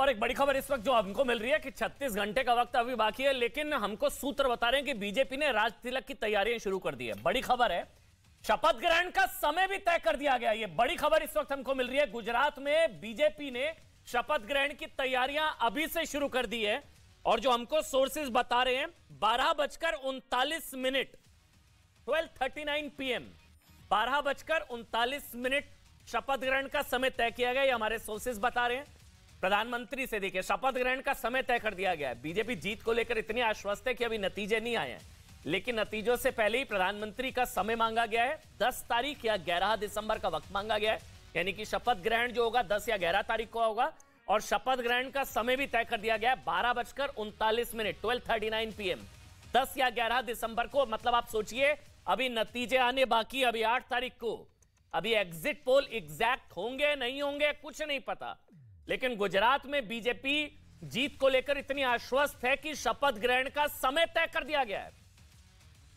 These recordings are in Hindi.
और एक बड़ी खबर इस वक्त जो हमको मिल रही है कि 36 घंटे का वक्त अभी बाकी है, लेकिन हमको सूत्र बता रहे हैं कि बीजेपी ने राज तिलक की तैयारियां शुरू कर दी है। बड़ी खबर है, शपथ ग्रहण का समय भी तय कर दिया गया। ये बड़ी खबर इस वक्त हमको मिल रही है। गुजरात में बीजेपी ने शपथ ग्रहण की तैयारियां अभी से शुरू कर दी है और जो हमको सोर्सेज बता रहे हैं 12:39 12:39 PM 12:39 शपथ ग्रहण का समय तय किया गया। ये हमारे सोर्सेज बता रहे हैं। प्रधानमंत्री से देखिए, शपथ ग्रहण का समय तय कर दिया गया है। बीजेपी जीत को लेकर इतनी आश्वस्त है कि अभी नतीजे नहीं आए हैं, लेकिन नतीजों से पहले ही प्रधानमंत्री का समय मांगा गया है। 10 तारीख या 11 दिसंबर का वक्त मांगा गया है, यानी कि शपथ ग्रहण जो होगा 10 या 11 तारीख को होगा और शपथ ग्रहण का समय भी तय कर दिया गया है 12:39 12:39 PM 10 या 11 दिसंबर को। मतलब आप सोचिए, अभी नतीजे आने बाकी, अभी 8 तारीख को। अभी एग्जिट पोल एग्जैक्ट होंगे नहीं होंगे कुछ नहीं पता, लेकिन गुजरात में बीजेपी जीत को लेकर इतनी आश्वस्त है कि शपथ ग्रहण का समय तय कर दिया गया है,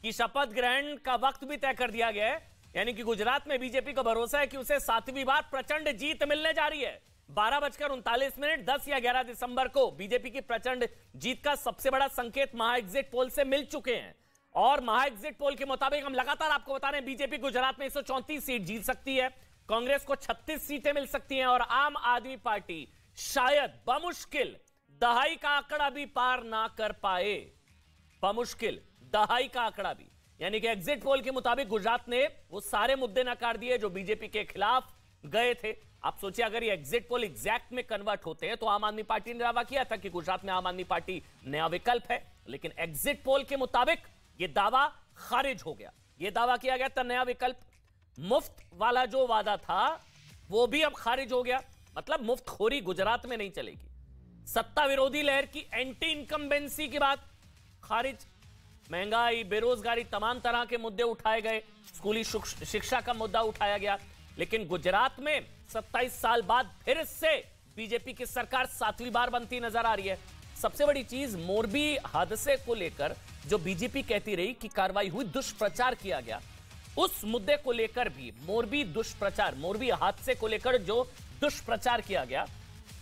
कि शपथ ग्रहण का वक्त भी तय कर दिया गया है। यानी कि गुजरात में बीजेपी का भरोसा है कि उसे 7वीं बार प्रचंड जीत मिलने जा रही है। 12:39 10 या 11 दिसंबर को बीजेपी की प्रचंड जीत का सबसे बड़ा संकेत महा एग्जिट पोल से मिल चुके हैं और महा एग्जिट पोल के मुताबिक हम लगातार आपको बता रहे हैं बीजेपी गुजरात में 134 सीट जीत सकती है, कांग्रेस को 36 सीटें मिल सकती हैं और आम आदमी पार्टी शायद बमुश्किल दहाई का आंकड़ा भी पार ना कर पाए। बमुश्किल दहाई का आंकड़ा भी, यानी कि एग्जिट पोल के मुताबिक गुजरात ने वो सारे मुद्दे नकार दिए जो बीजेपी के खिलाफ गए थे। आप सोचिए, अगर ये एग्जिट पोल एग्जैक्ट में कन्वर्ट होते हैं तो आम आदमी पार्टी ने दावा किया था कि गुजरात में आम आदमी पार्टी नया विकल्प है, लेकिन एग्जिट पोल के मुताबिक ये दावा खारिज हो गया। ये दावा किया गया था नया विकल्प, मुफ्त वाला जो वादा था वो भी अब खारिज हो गया। मतलब मुफ्तखोरी गुजरात में नहीं चलेगी। सत्ता विरोधी लहर की एंटी इनकम्बेंसी की बात खारिज। महंगाई, बेरोजगारी, तमाम तरह के मुद्दे उठाए गए। स्कूली शिक्षा का मुद्दा उठाया गया। लेकिन गुजरात में 27 साल बाद फिर से बीजेपी की सरकार 7वीं बार बनती नजर आ रही है। सबसे बड़ी चीज, मोरबी हादसे को लेकर जो बीजेपी कहती रही कि कार्रवाई हुई, दुष्प्रचार किया गया, उस मुद्दे को लेकर भी मोरबी दुष्प्रचार, मोरबी हादसे को लेकर जो दुष्प्रचार किया गया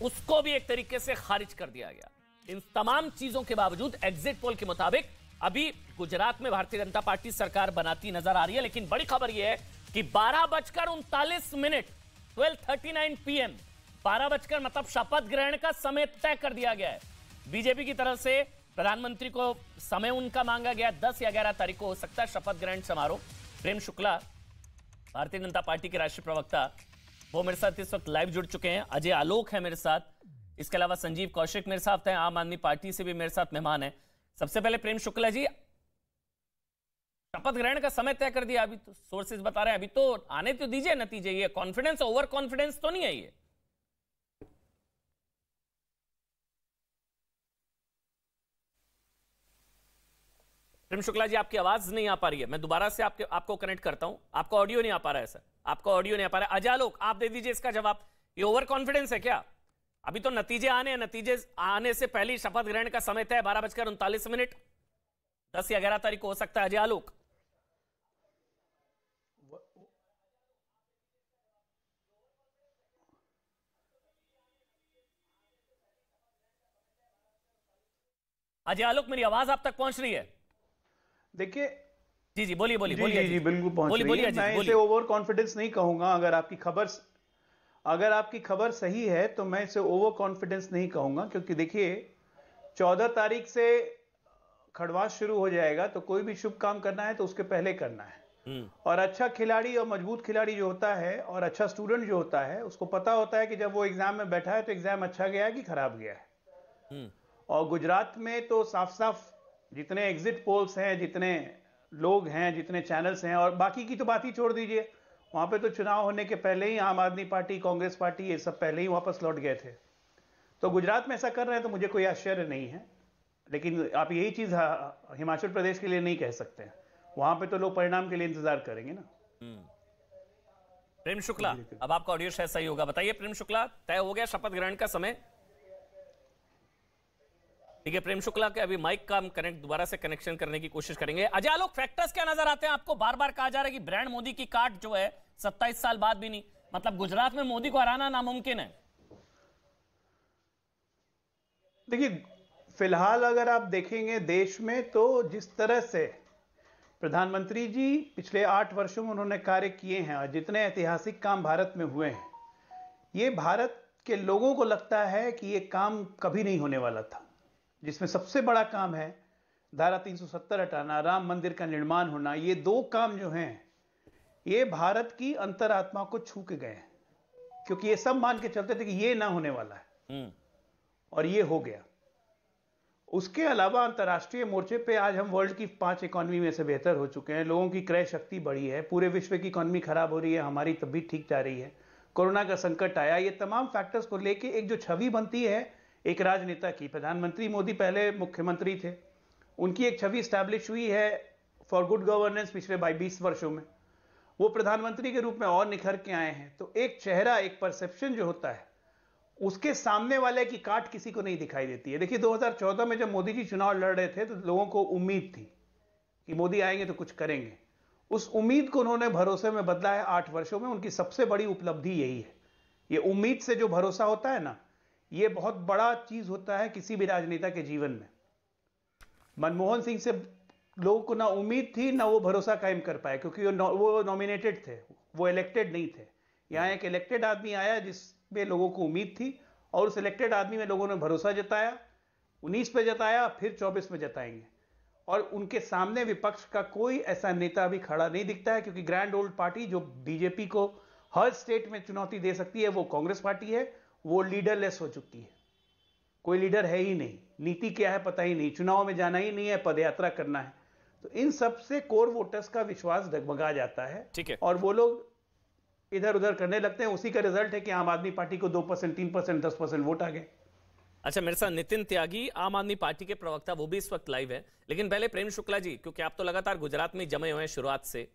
उसको भी एक तरीके से खारिज कर दिया गया। इन तमाम चीजों के बावजूद एग्जिट पोल के मुताबिक अभी गुजरात में भारतीय जनता पार्टी सरकार बनाती नजर आ रही है। लेकिन बड़ी खबर यह है कि 12:39 12:39 PM 12 मतलब शपथ ग्रहण का समय तय कर दिया गया है। बीजेपी की तरफ से प्रधानमंत्री को समय उनका मांगा गया 10 या 11 तारीख को हो सकता है शपथ ग्रहण समारोह। प्रेम शुक्ला, भारतीय जनता पार्टी के राष्ट्रीय प्रवक्ता, वो मेरे साथ इस वक्त लाइव जुड़ चुके हैं। अजय आलोक है मेरे साथ, इसके अलावा संजीव कौशिक मेरे साथ हैं, आम आदमी पार्टी से भी मेरे साथ मेहमान है। सबसे पहले प्रेम शुक्ला जी, शपथ ग्रहण का समय तय कर दिया, अभी तो सोर्सेज बता रहे हैं, अभी तो आने तो दीजिए नतीजे। ये कॉन्फिडेंस, ओवर कॉन्फिडेंस तो नहीं है ये? प्रेम शुक्ला जी, आपकी आवाज नहीं आ पा रही है, मैं दोबारा से आपको कनेक्ट करता हूं। आपका ऑडियो नहीं आ पा रहा है सर, आपका ऑडियो नहीं आ पा रहा है। अजय आलोक, आप दे दीजिए इसका जवाब। ये ओवर कॉन्फिडेंस है क्या? अभी तो नतीजे आने हैं, नतीजे आने से पहले शपथ ग्रहण का समय तय 12:39 10 या 11 तारीख को हो सकता है। अजय आलोक, अजय आलोक, मेरी आवाज आप तक पहुंच रही है? देखिए, जी बोलिए बोलिए जी बोलिए जी बिल्कुल पहुंच रही है। मैं इसे ओवर कॉन्फिडेंस नहीं कहूंगा। अगर आपकी खबर सही है तो मैं इसे ओवर कॉन्फिडेंस नहीं कहूंगा, क्योंकि देखिए 14 तारीख से खड़वास शुरू हो जाएगा, तो कोई भी शुभ काम करना है तो उसके पहले करना है। और अच्छा खिलाड़ी और मजबूत खिलाड़ी जो होता है और अच्छा स्टूडेंट जो होता है, उसको पता होता है कि जब वो एग्जाम में बैठा है तो एग्जाम अच्छा गया है कि खराब गया है। और गुजरात में तो साफ साफ जितने एग्जिट पोल्स हैं, जितने लोग हैं, जितने चैनल्स हैं, और बाकी की तो बात ही छोड़ दीजिए, वहां पे तो चुनाव होने के पहले ही आम आदमी पार्टी, कांग्रेस पार्टी, ये सब पहले ही वापस लौट गए थे। तो गुजरात में ऐसा कर रहे हैं तो मुझे कोई आश्चर्य नहीं है। लेकिन आप यही चीज हिमाचल प्रदेश के लिए नहीं कह सकते। वहां पे तो लोग परिणाम के लिए इंतजार करेंगे ना। प्रेम शुक्ला, अब आपका ऑडियो शायद सही होगा, बताइए प्रेम शुक्ला, तय हो गया शपथ ग्रहण का समय? ठीक है प्रेम शुक्ला के अभी माइक का हम दोबारा से कनेक्शन करने की कोशिश करेंगे। अजय आलोक, फैक्टर्स क्या नजर आते हैं आपको? बार बार कहा जा रहा है कि ब्रांड मोदी की काट जो है 27 साल बाद भी नहीं, मतलब गुजरात में मोदी को हराना नामुमकिन है। देखिए, फिलहाल अगर आप देखेंगे देश में, तो जिस तरह से प्रधानमंत्री जी पिछले 8 वर्षों में उन्होंने कार्य किए हैं और जितने ऐतिहासिक काम भारत में हुए हैं, ये भारत के लोगों को लगता है कि ये काम कभी नहीं होने वाला था। जिसमें सबसे बड़ा काम है धारा 370 हटाना, राम मंदिर का निर्माण होना। ये 2 काम जो हैं, ये भारत की अंतरात्मा को छू के गए हैं, क्योंकि ये सब मान के चलते थे कि ये ना होने वाला है और ये हो गया। उसके अलावा अंतर्राष्ट्रीय मोर्चे पे आज हम वर्ल्ड की 5 इकोनॉमी में से बेहतर हो चुके हैं। लोगों की क्रय शक्ति बढ़ी है, पूरे विश्व की इकोनॉमी खराब हो रही है, हमारी तब भी ठीक जा रही है। कोरोना का संकट आया, ये तमाम फैक्टर्स को लेके एक जो छवि बनती है एक राजनेता की, प्रधानमंत्री मोदी पहले मुख्यमंत्री थे, उनकी एक छवि स्टैब्लिश हुई है फॉर गुड गवर्नेंस पिछले 20 वर्षों में। वो प्रधानमंत्री के रूप में और निखर के आए हैं। तो एक चेहरा, एक परसेप्शन जो होता है, उसके सामने वाले की काट किसी को नहीं दिखाई देती है। देखिए 2014 में जब मोदी जी चुनाव लड़ रहे थे तो लोगों को उम्मीद थी कि मोदी आएंगे तो कुछ करेंगे। उस उम्मीद को उन्होंने भरोसे में बदला है 8 वर्षों में। उनकी सबसे बड़ी उपलब्धि यही है। ये उम्मीद से जो भरोसा होता है ना, ये बहुत बड़ा चीज होता है किसी भी राजनेता के जीवन में। मनमोहन सिंह से लोगों को ना उम्मीद थी ना वो भरोसा कायम कर पाए, क्योंकि वो नॉमिनेटेड थे, वो इलेक्टेड नहीं थे। यहाँ एक इलेक्टेड आदमी आया जिसमें लोगों को उम्मीद थी और उस इलेक्टेड आदमी में लोगों ने भरोसा जताया, 19 पे जताया, फिर 24 में जताएंगे। और उनके सामने विपक्ष का कोई ऐसा नेता भी खड़ा नहीं दिखता है, क्योंकि ग्रैंड ओल्ड पार्टी जो बीजेपी को हर स्टेट में चुनौती दे सकती है वो कांग्रेस पार्टी है। वो लीडरलेस हो चुकी है, कोई लीडर है ही नहीं, नीति क्या है पता ही नहीं, चुनाव में जाना ही नहीं है, पदयात्रा करना है। तो इन सब से कोर वोटर्स का विश्वास डगमगा जाता है, ठीक है, और वो लोग इधर उधर करने लगते हैं। उसी का रिजल्ट है कि आम आदमी पार्टी को 2%, 3%, 10% वोट आ गए। अच्छा, मेरे साथ नितिन त्यागी, आम आदमी पार्टी के प्रवक्ता, वो भी इस वक्त लाइव है। लेकिन पहले प्रेम शुक्ला जी, क्योंकि आप तो लगातार गुजरात में जमे हुए हैं शुरुआत से,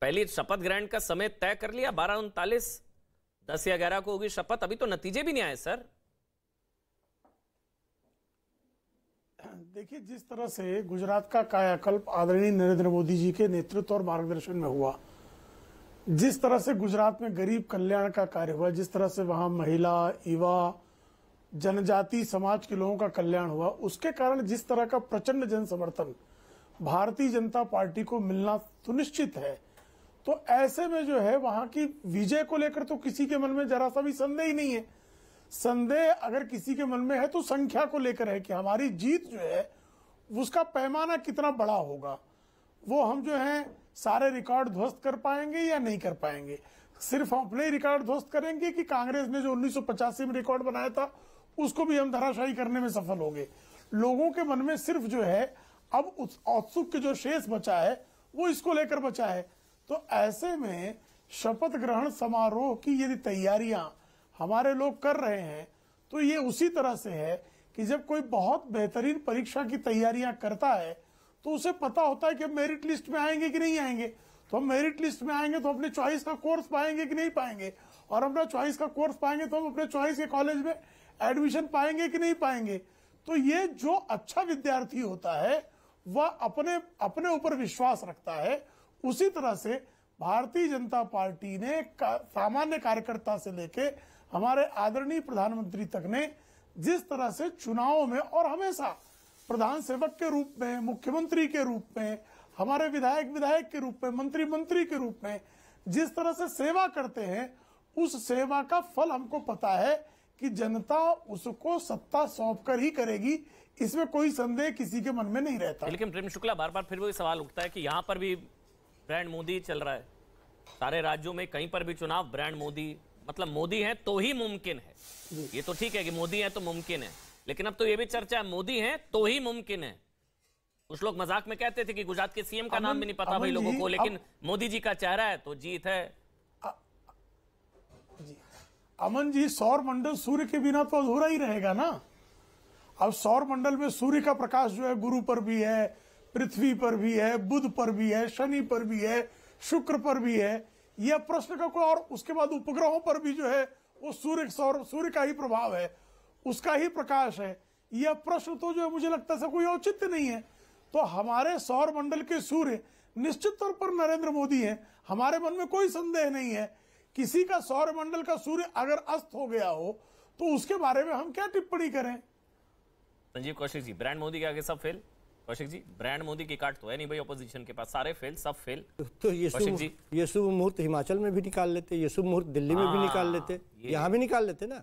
पहली शपथ ग्रहण का समय तय कर लिया 12:39, 10 या 11 को होगी शपथ, अभी तो नतीजे भी नहीं आए सर। देखिए, जिस तरह से गुजरात का कायाकल्प आदरणीय नरेंद्र मोदी जी के नेतृत्व और मार्गदर्शन में हुआ, जिस तरह से गुजरात में गरीब कल्याण का कार्य हुआ, जिस तरह से वहां महिला, युवा, जनजाति समाज के लोगों का कल्याण हुआ, उसके कारण जिस तरह का प्रचंड जन समर्थन भारतीय जनता पार्टी को मिलना सुनिश्चित है, तो ऐसे में जो है वहां की विजय को लेकर तो किसी के मन में जरा सा भी संदेह ही नहीं है। संदेह अगर किसी के मन में है तो संख्या को लेकर है कि हमारी जीत जो है उसका पैमाना कितना बड़ा होगा। वो हम जो है सारे रिकॉर्ड ध्वस्त कर पाएंगे या नहीं कर पाएंगे। सिर्फ हम अपने रिकॉर्ड ध्वस्त करेंगे कि कांग्रेस ने जो 1985 में रिकॉर्ड बनाया था उसको भी हम धराशायी करने में सफल होंगे। लोगों के मन में सिर्फ जो है अब उस औत्सुक जो शेष बचा है वो इसको लेकर बचा है। तो ऐसे में शपथ ग्रहण समारोह की यदि तैयारियां हमारे लोग कर रहे हैं तो ये उसी तरह से है कि जब कोई बहुत बेहतरीन परीक्षा की तैयारियां करता है तो उसे पता होता है कि मेरिट लिस्ट में आएंगे कि नहीं आएंगे। तो हम मेरिट लिस्ट में आएंगे तो अपने चॉइस का कोर्स पाएंगे कि नहीं पाएंगे, और अपना चॉइस का कोर्स पाएंगे तो हम अपने चॉइस के कॉलेज में एडमिशन पाएंगे कि नहीं पाएंगे। तो ये जो अच्छा विद्यार्थी होता है वह अपने ऊपर विश्वास रखता है। उसी तरह से भारतीय जनता पार्टी ने सामान्य कार्यकर्ता से लेके हमारे आदरणीय प्रधानमंत्री तक ने जिस तरह से चुनावों में और हमेशा प्रधान सेवक के रूप में, मुख्यमंत्री के रूप में, हमारे विधायक के रूप में, मंत्री के रूप में जिस तरह से सेवा करते हैं, उस सेवा का फल हमको पता है कि जनता उसको सत्ता सौंप कर ही करेगी। इसमें कोई संदेह किसी के मन में नहीं रहता। लेकिन प्रेम शुक्ला, बार बार फिर वही सवाल उठता है कि यहाँ पर भी ब्रांड मोदी चल रहा है, सारे राज्यों में कहीं पर भी चुनाव ब्रांड मोदी, मतलब मोदी है तो ही मुमकिन है। ये तो ठीक है कि मोदी है तो मुमकिन है, लेकिन अब तो ये भी चर्चा है मोदी है तो ही मुमकिन है। कुछ लोग मजाक में कहते थे कि गुजरात के सीएम का नाम भी नहीं पता भाई लोगों को, लेकिन मोदी जी का चेहरा है तो जीत है। अमन जी, सौर मंडल सूर्य के बिना तो अधूरा ही रहेगा ना। अब सौर मंडल में सूर्य का प्रकाश जो है गुरु पर भी है, पृथ्वी पर भी है, बुध पर भी है, शनि पर भी है, शुक्र पर भी है। यह प्रश्न का कोई, और उसके बाद उपग्रहों पर भी जो है वो सूर्य का ही प्रभाव है, उसका ही प्रकाश है। यह प्रश्न तो जो है मुझे लगता है कोई औचित्य नहीं है। तो हमारे सौर मंडल के सूर्य निश्चित तौर पर नरेंद्र मोदी है, हमारे मन में कोई संदेह नहीं है। किसी का सौर मंडल का सूर्य अगर अस्त हो गया हो तो उसके बारे में हम क्या टिप्पणी करें। संजीव कौशिक जी, ब्रांड मोदी के आगे सब फेल। कौशिक जी, ब्रांड मोदी की काट तो है नहीं भाई ऑपोजिशन के पास, सारे फेल, सब फेल। तो ये शुभ मुहूर्त हिमाचल में भी निकाल लेते, ये शुभ मुहूर्त दिल्ली में भी निकाल लेते, यहाँ भी निकाल लेते ना।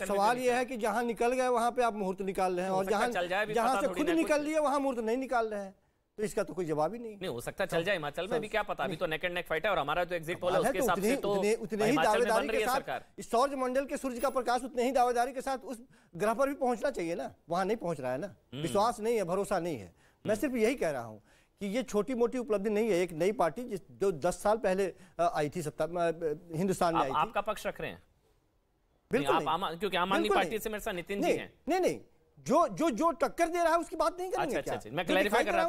सवाल ये है कि जहाँ निकल गए वहां पे आप मुहूर्त निकाल रहे हैं, और जहाँ से खुद निकल लिए वहां मुहूर्त नहीं निकाल रहे हैं, तो इसका तो कोई जवाब ही नहीं हो सकता। चल जाए हिमाचल में भी, क्या पता, अभी तो नेक एंड नेक फाइट है, और हमारा तो एग्जिट पोल है उसके हिसाब से तो उतने ही दावेदारी के साथ सौर मंडल के सूर्य का प्रकाश उतने ही दावेदारी के साथ उस ग्रह पर भी पहुंचना चाहिए ना, वहां नहीं पहुंच रहा है ना, विश्वास नहीं है, भरोसा नहीं है। मैं सिर्फ यही कह रहा हूं कि ये छोटी मोटी उपलब्धि नहीं है। एक नई पार्टी जो 10 साल पहले आई थी सत्ता हिंदुस्तान में आई थी। आपका पक्ष रख रहे हैं? बिल्कुल, क्योंकि आम आदमी पार्टी से मेरे साथ नितिन जी हैं। नहीं, जो टक्कर दे रहा है उसकी बात नहीं करेंगे। अच्छा, मैं क्लैरिफाई कर रहा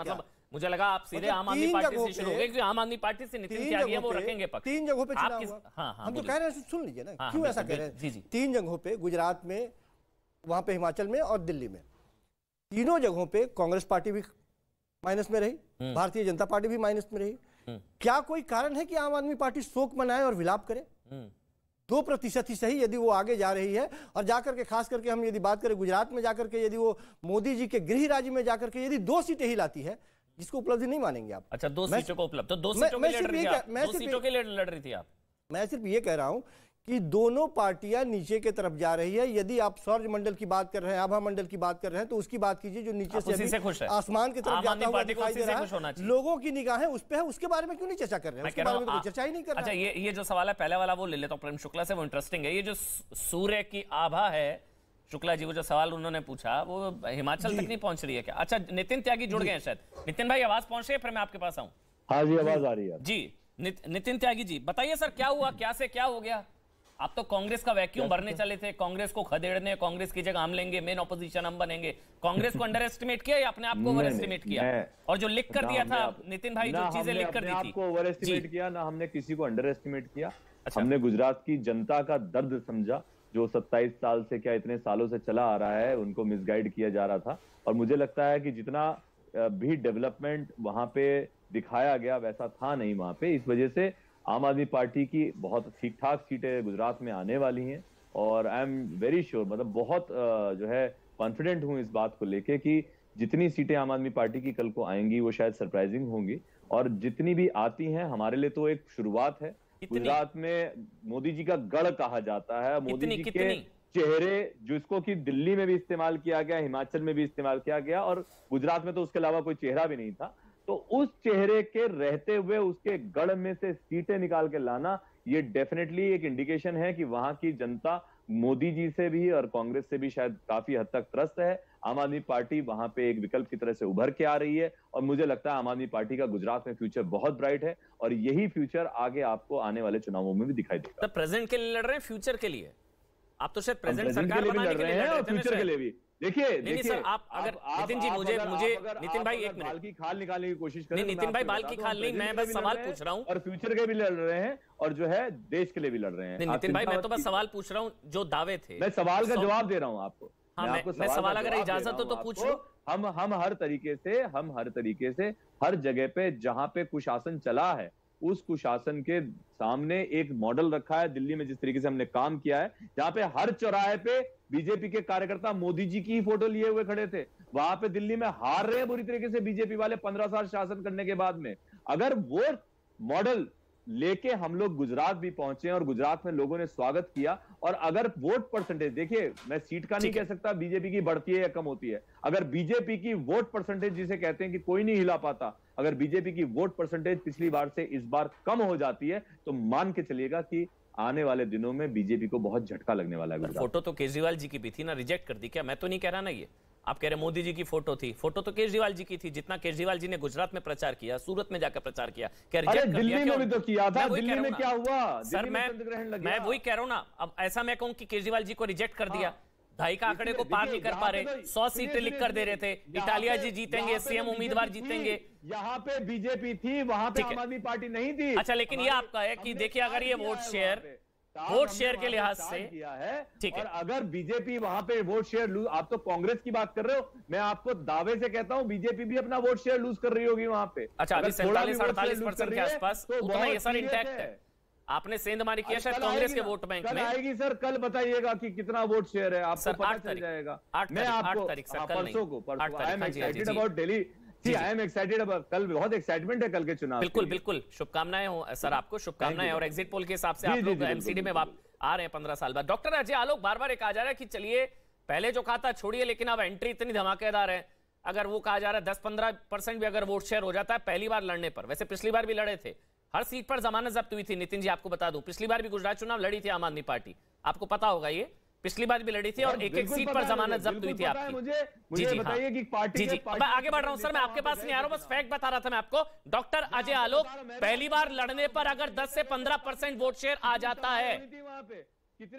था, मुझे लगा आप सीधे आम आदमी पार्टी से शुरू हो गए, क्योंकि आम आदमी पार्टी से नितिन त्यागी है, वो रखेंगे पक्ष। 3 जगहों पे चुनाव हुआ। हम तो कह रहे हैं, सुन लीजिए ना, क्यों ऐसा कह रहे हैं। 3 जगहों पे, गुजरात में, वहां पे हिमाचल में और दिल्ली में, तीनों जगहों पे कांग्रेस पार्टी भी माइनस में रही, भारतीय जनता पार्टी भी माइनस में रही। क्या कोई कारण है कि आम आदमी पार्टी शोक मनाए और विलाप करे? 2% ही सही, यदि वो आगे जा रही है, और जाकर के खास करके हम यदि बात करें गुजरात में जाकर के, यदि वो मोदी जी के गृह राज्य में जाकर के यदि 2 सीटें ही लाती है, जिसको उपलब्धि नहीं मानेंगे आप। अच्छा, 2 सीटों को उपलब्ध, तो 2 सीटों के लिए लड़ रही थी आप। मैं सिर्फ ये कह रहा हूं कि दोनों पार्टियां नीचे की तरफ जा रही है। यदि आप सौर मंडल की बात कर रहे हैं, आभा मंडल की बात कर रहे हैं, तो उसकी बात कीजिए जो नीचे से आसमान की तरफ जाता हुआ दिखाई दे रहा है, लोगों की निगाहें उस पे है, उसके बारे में क्यों नहीं चर्चा कर रहे हैं? उसके बारे में तो चर्चा ही नहीं कर रहे। अच्छा, ये जो सवाल है पहले वाला वो ले लेता हूं प्रेम शुक्ला से, वो इंटरेस्टिंग है। ये जो सूर्य की आभा है, शुक्ला जी, वो जो सवाल उन्होंने पूछा, वो हिमाचल तक नहीं पहुंच रही है क्या? अच्छा, नितिन त्यागी जुड़ गए हैं शायद। नितिन भाई, आवाज पहुंच रही है? फिर मैं आपके पास आऊं। हाँ जी, आवाज आ रही है जी। नितिन त्यागी जी, बताइए सर, क्या हुआ, क्या से क्या हो गया? आप तो कांग्रेस का वैक्यूम भरने चले थे, कांग्रेस को खदेड़ने, कांग्रेस की जगह हम लेंगे, मेन ऑपोजिशन हम बनेंगे। कांग्रेस को अंडर एस्टिमेट किया या अपने आप को ओवर एस्टिमेट किया? और जो लिख कर दिया था नितिन भाई, जो चीजें लिख कर दी थी, आपको ओवर एस्टिमेट किया ना, हमने किसी को अंडर एस्टिमेट किया। हमने गुजरात की जनता का दर्द समझा, जो 27 साल से, क्या इतने सालों से चला आ रहा है, उनको मिसगाइड किया जा रहा था। और मुझे लगता है कि जितना भी डेवलपमेंट वहां पे दिखाया गया वैसा था नहीं वहां पे। इस वजह से आम आदमी पार्टी की बहुत ठीक ठाक सीटें गुजरात में आने वाली हैं, और आई एम वेरी श्योर, मतलब बहुत जो है कॉन्फिडेंट हूं इस बात को लेके कि जितनी सीटें आम आदमी पार्टी की कल को आएंगी वो शायद सरप्राइजिंग होंगी, और जितनी भी आती हैं हमारे लिए तो एक शुरुआत है। गुजरात में मोदी जी का गढ़ कहा जाता है, मोदी जी के चेहरे जिसको कि दिल्ली में भी इस्तेमाल किया गया, हिमाचल में भी इस्तेमाल किया गया, और गुजरात में तो उसके अलावा कोई चेहरा भी नहीं था। तो उस चेहरे के रहते हुए उसके गढ़ में से सीटें निकाल के लाना, ये डेफिनेटली एक इंडिकेशन है कि वहां की जनता मोदी जी से भी और कांग्रेस से भी शायद काफी हद तक त्रस्त है। आम आदमी पार्टी वहां पे एक विकल्प की तरह से उभर के आ रही है, और मुझे लगता है आम आदमी पार्टी का गुजरात में फ्यूचर बहुत ब्राइट है, और यही फ्यूचर आगे आपको आने वाले चुनावों में भी दिखाई देगा। तो प्रेजेंट के लिए लड़ रहे हैं, फ्यूचर के लिए? आप तो शायद प्रेजेंट सरकार बनाने के लिए लड़ रहे हैं, फ्यूचर के लिए भी। देखिए सर, आप अगर नितिन जी, मुझे नितिन भाई, एक मिनट, बाल की खाल निकालने की कोशिश करें। नहीं नितिन भाई, बाल की खाल नहीं, मैं बस सवाल पूछ रहा हूँ। और फ्यूचर के भी लड़ रहे हैं, और जो है देश के लिए भी लड़ रहे हैं। नितिन भाई, मैं तो बस सवाल पूछ रहा हूँ, जो दावे थे, मैं सवाल का जवाब दे रहा हूँ आपको। मैं सवाल अगर इजाजत हो तो पूछ लो। हम हर तरीके से हर जगह पे जहां पे कुशासन चला है, उस कुशासन के सामने एक मॉडल रखा है। दिल्ली में जिस तरीके से हमने काम किया है, जहां पे हर चौराहे पे बीजेपी के कार्यकर्ता मोदी जी की फोटो लिए हुए खड़े थे, वहां पे दिल्ली में हार रहे हैं बुरी तरीके से बीजेपी वाले 15 साल शासन करने के बाद में। अगर वो मॉडल लेके हम लोग गुजरात भी पहुंचे और गुजरात में लोगों ने स्वागत किया, और अगर वोट परसेंटेज, देखिए मैं सीट का नहीं कह सकता बीजेपी की बढ़ती है या कम होती है, अगर बीजेपी की वोट परसेंटेज जिसे कहते हैं कि कोई नहीं हिला पाता, अगर बीजेपी की वोट परसेंटेज पिछली बार से इस बार कम हो जाती है, तो मान के चलिएगा कि आने वाले दिनों में बीजेपी को बहुत झटका लगने वाला है। फोटो तो केजरीवाल जी की भी थी ना, रिजेक्ट कर दी क्या? मैं तो नहीं कह रहा ना, ये आप कह रहे मोदी जी की फोटो थी, फोटो तो केजरीवाल जी की थी। जितना केजरीवाल जी ने गुजरात में प्रचार किया, सूरत में जाकर प्रचार किया, क्या रिजेक्ट कर दिया? दिल्ली में भी तो किया था, दिल्ली में क्या हुआ सर? मैं वही कह रहा हूं ना। अब ऐसा मैं कहूं कि केजरीवाल जी को रिजेक्ट कर दिया, 2.5 का आंकड़े को पार नहीं कर पा रहे, 100 सीटें लिख कर दे रहे थे, इटालिया जी जीतेंगे, सीएम उम्मीदवार जीतेंगे। यहाँ पे बीजेपी थी, वहां पे आम आदमी पार्टी नहीं थी। अच्छा, लेकिन ये आपका है कि देखिए, अगर ये वोट शेयर के लिहाज से किया है, ठीक है, और अगर बीजेपी वहां पे वोट शेयर लूज, आप तो कांग्रेस की बात कर रहे हो, मैं आपको दावे से कहता हूं बीजेपी भी अपना वोट शेयर लूज कर रही होगी वहां पे। अच्छा, अभी 47-48% के आसपास उतना ये सर इंटैक्ट है। आपने सेंधमारी किया शायद कांग्रेस के वोट बैंक में। आएगी सर, कल बताइएगा कि कितना वोट शेयर है, आपको पता चल जाएगा। मैं आपको परसों को I am excited about Delhi. I am excited about, कल बहुत एक्साइटमेंट है कल के चुनाव। बिल्कुल बिल्कुल, शुभकामनाएं हो सर, आपको शुभकामनाएं। और एग्जिट पोल के हिसाब से आप लोग एमसीडी में आ रहे हैं 15 साल बाद। डॉक्टर अजय आलोक, बार बार कहा जा रहा है कि चलिए पहले जो कहा था छोड़िए, लेकिन अब एंट्री इतनी धमाकेदार है, अगर वो कहा जा रहा है 10-15% भी अगर वोट शेयर हो जाता है पहली बार लड़ने पर। वैसे पिछली बार भी लड़े थे, हर सीट पर जमानत जब्त हुई थी। नितिन जी आपको बता दूं, पिछली बार भी गुजरात चुनाव लड़ी थी आम आदमी पार्टी, आपको पता होगा, ये पिछली बार भी लड़ी थी और एक सीट पर जमानत जब्त हुई थी आपकी। मुझे बताइए कि पार्टी मैं आगे बढ़ रहा हूं सर, मैं आपके पास नहीं आ रहा हूं, बस फैक्ट बता रहा था मैं आपको। डॉक्टर अजय आलोक, पहली बार लड़ने पर अगर 10 से 15% वोट शेयर आ जाता है,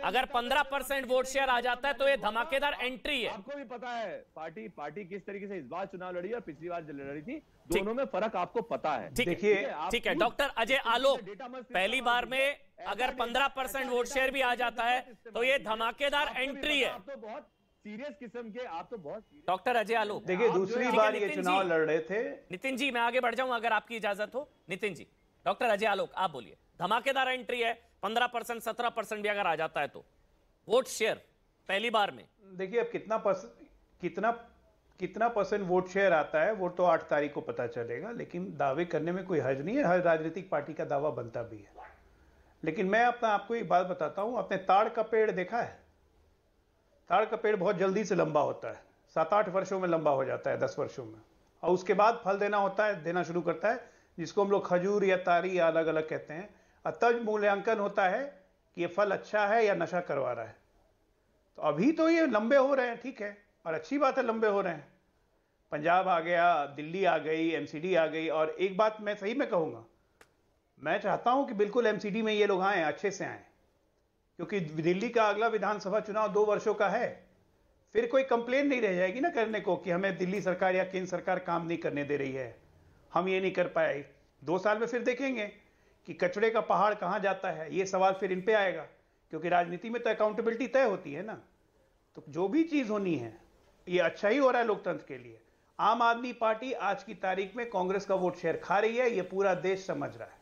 अगर 15% वोट शेयर आ जाता है तो ये धमाकेदार एंट्री है। आपको भी पता है पार्टी किस तरीके से इस बार चुनाव लड़ी और पिछली बार लड़ी थी, दोनों में फर्क आपको पता है। ठीक है डॉक्टर अजय आलोक, पहली बार में अगर 15% वोट शेयर भी आ जाता है तो ये धमाकेदार एंट्री है। आप तो बहुत सीरियस किस्म के, आप तो बहुत डॉक्टर अजय आलोक, देखिए दूसरी बार ये चुनाव लड़ रहे थे। नितिन जी मैं आगे बढ़ जाऊं अगर आपकी इजाजत हो। नितिन जी, डॉक्टर अजय आलोक आप बोलिए, धमाकेदार एंट्री है, 15% 17% भी अगर आ जाता है तो वोट शेयर पहली बार में। देखिए अब कितना परसेंट वोट शेयर आता है वो तो 8 तारीख को पता चलेगा, लेकिन दावे करने में कोई हर्ज नहीं है, हर राजनीतिक पार्टी का दावा बनता भी है। लेकिन मैं आपको एक बात बताता हूं, आपने ताड़ का पेड़ देखा है? ताड़ का पेड़ बहुत जल्दी से लंबा होता है, 7-8 वर्षों में लंबा हो जाता है, 10 वर्षों में, और उसके बाद फल देना शुरू करता है, जिसको हम लोग खजूर या तारी या अलग अलग कहते हैं। और तब मूल्यांकन होता है कि ये फल अच्छा है या नशा करवा रहा है। तो अभी तो ये लंबे हो रहे हैं, ठीक है, और अच्छी बात है लंबे हो रहे हैं। पंजाब आ गया, दिल्ली आ गई, एमसीडी आ गई। और एक बात मैं सही में कहूंगा, मैं चाहता हूं कि बिल्कुल एमसीडी में ये लोग आए, अच्छे से आए, क्योंकि दिल्ली का अगला विधानसभा चुनाव 2 वर्षों का है। फिर कोई कंप्लेन नहीं रह जाएगी ना करने को कि हमें दिल्ली सरकार या केंद्र सरकार काम नहीं करने दे रही है, हम ये नहीं कर पाए। 2 साल में फिर देखेंगे कि कचड़े का पहाड़ कहां जाता है, ये सवाल फिर इन पे आएगा, क्योंकि राजनीति में तो अकाउंटेबिलिटी तय होती है ना। तो जो भी चीज होनी है ये अच्छा ही हो रहा है लोकतंत्र के लिए। आम आदमी पार्टी आज की तारीख में कांग्रेस का वोट शेयर खा रही है, ये पूरा देश समझ रहा है।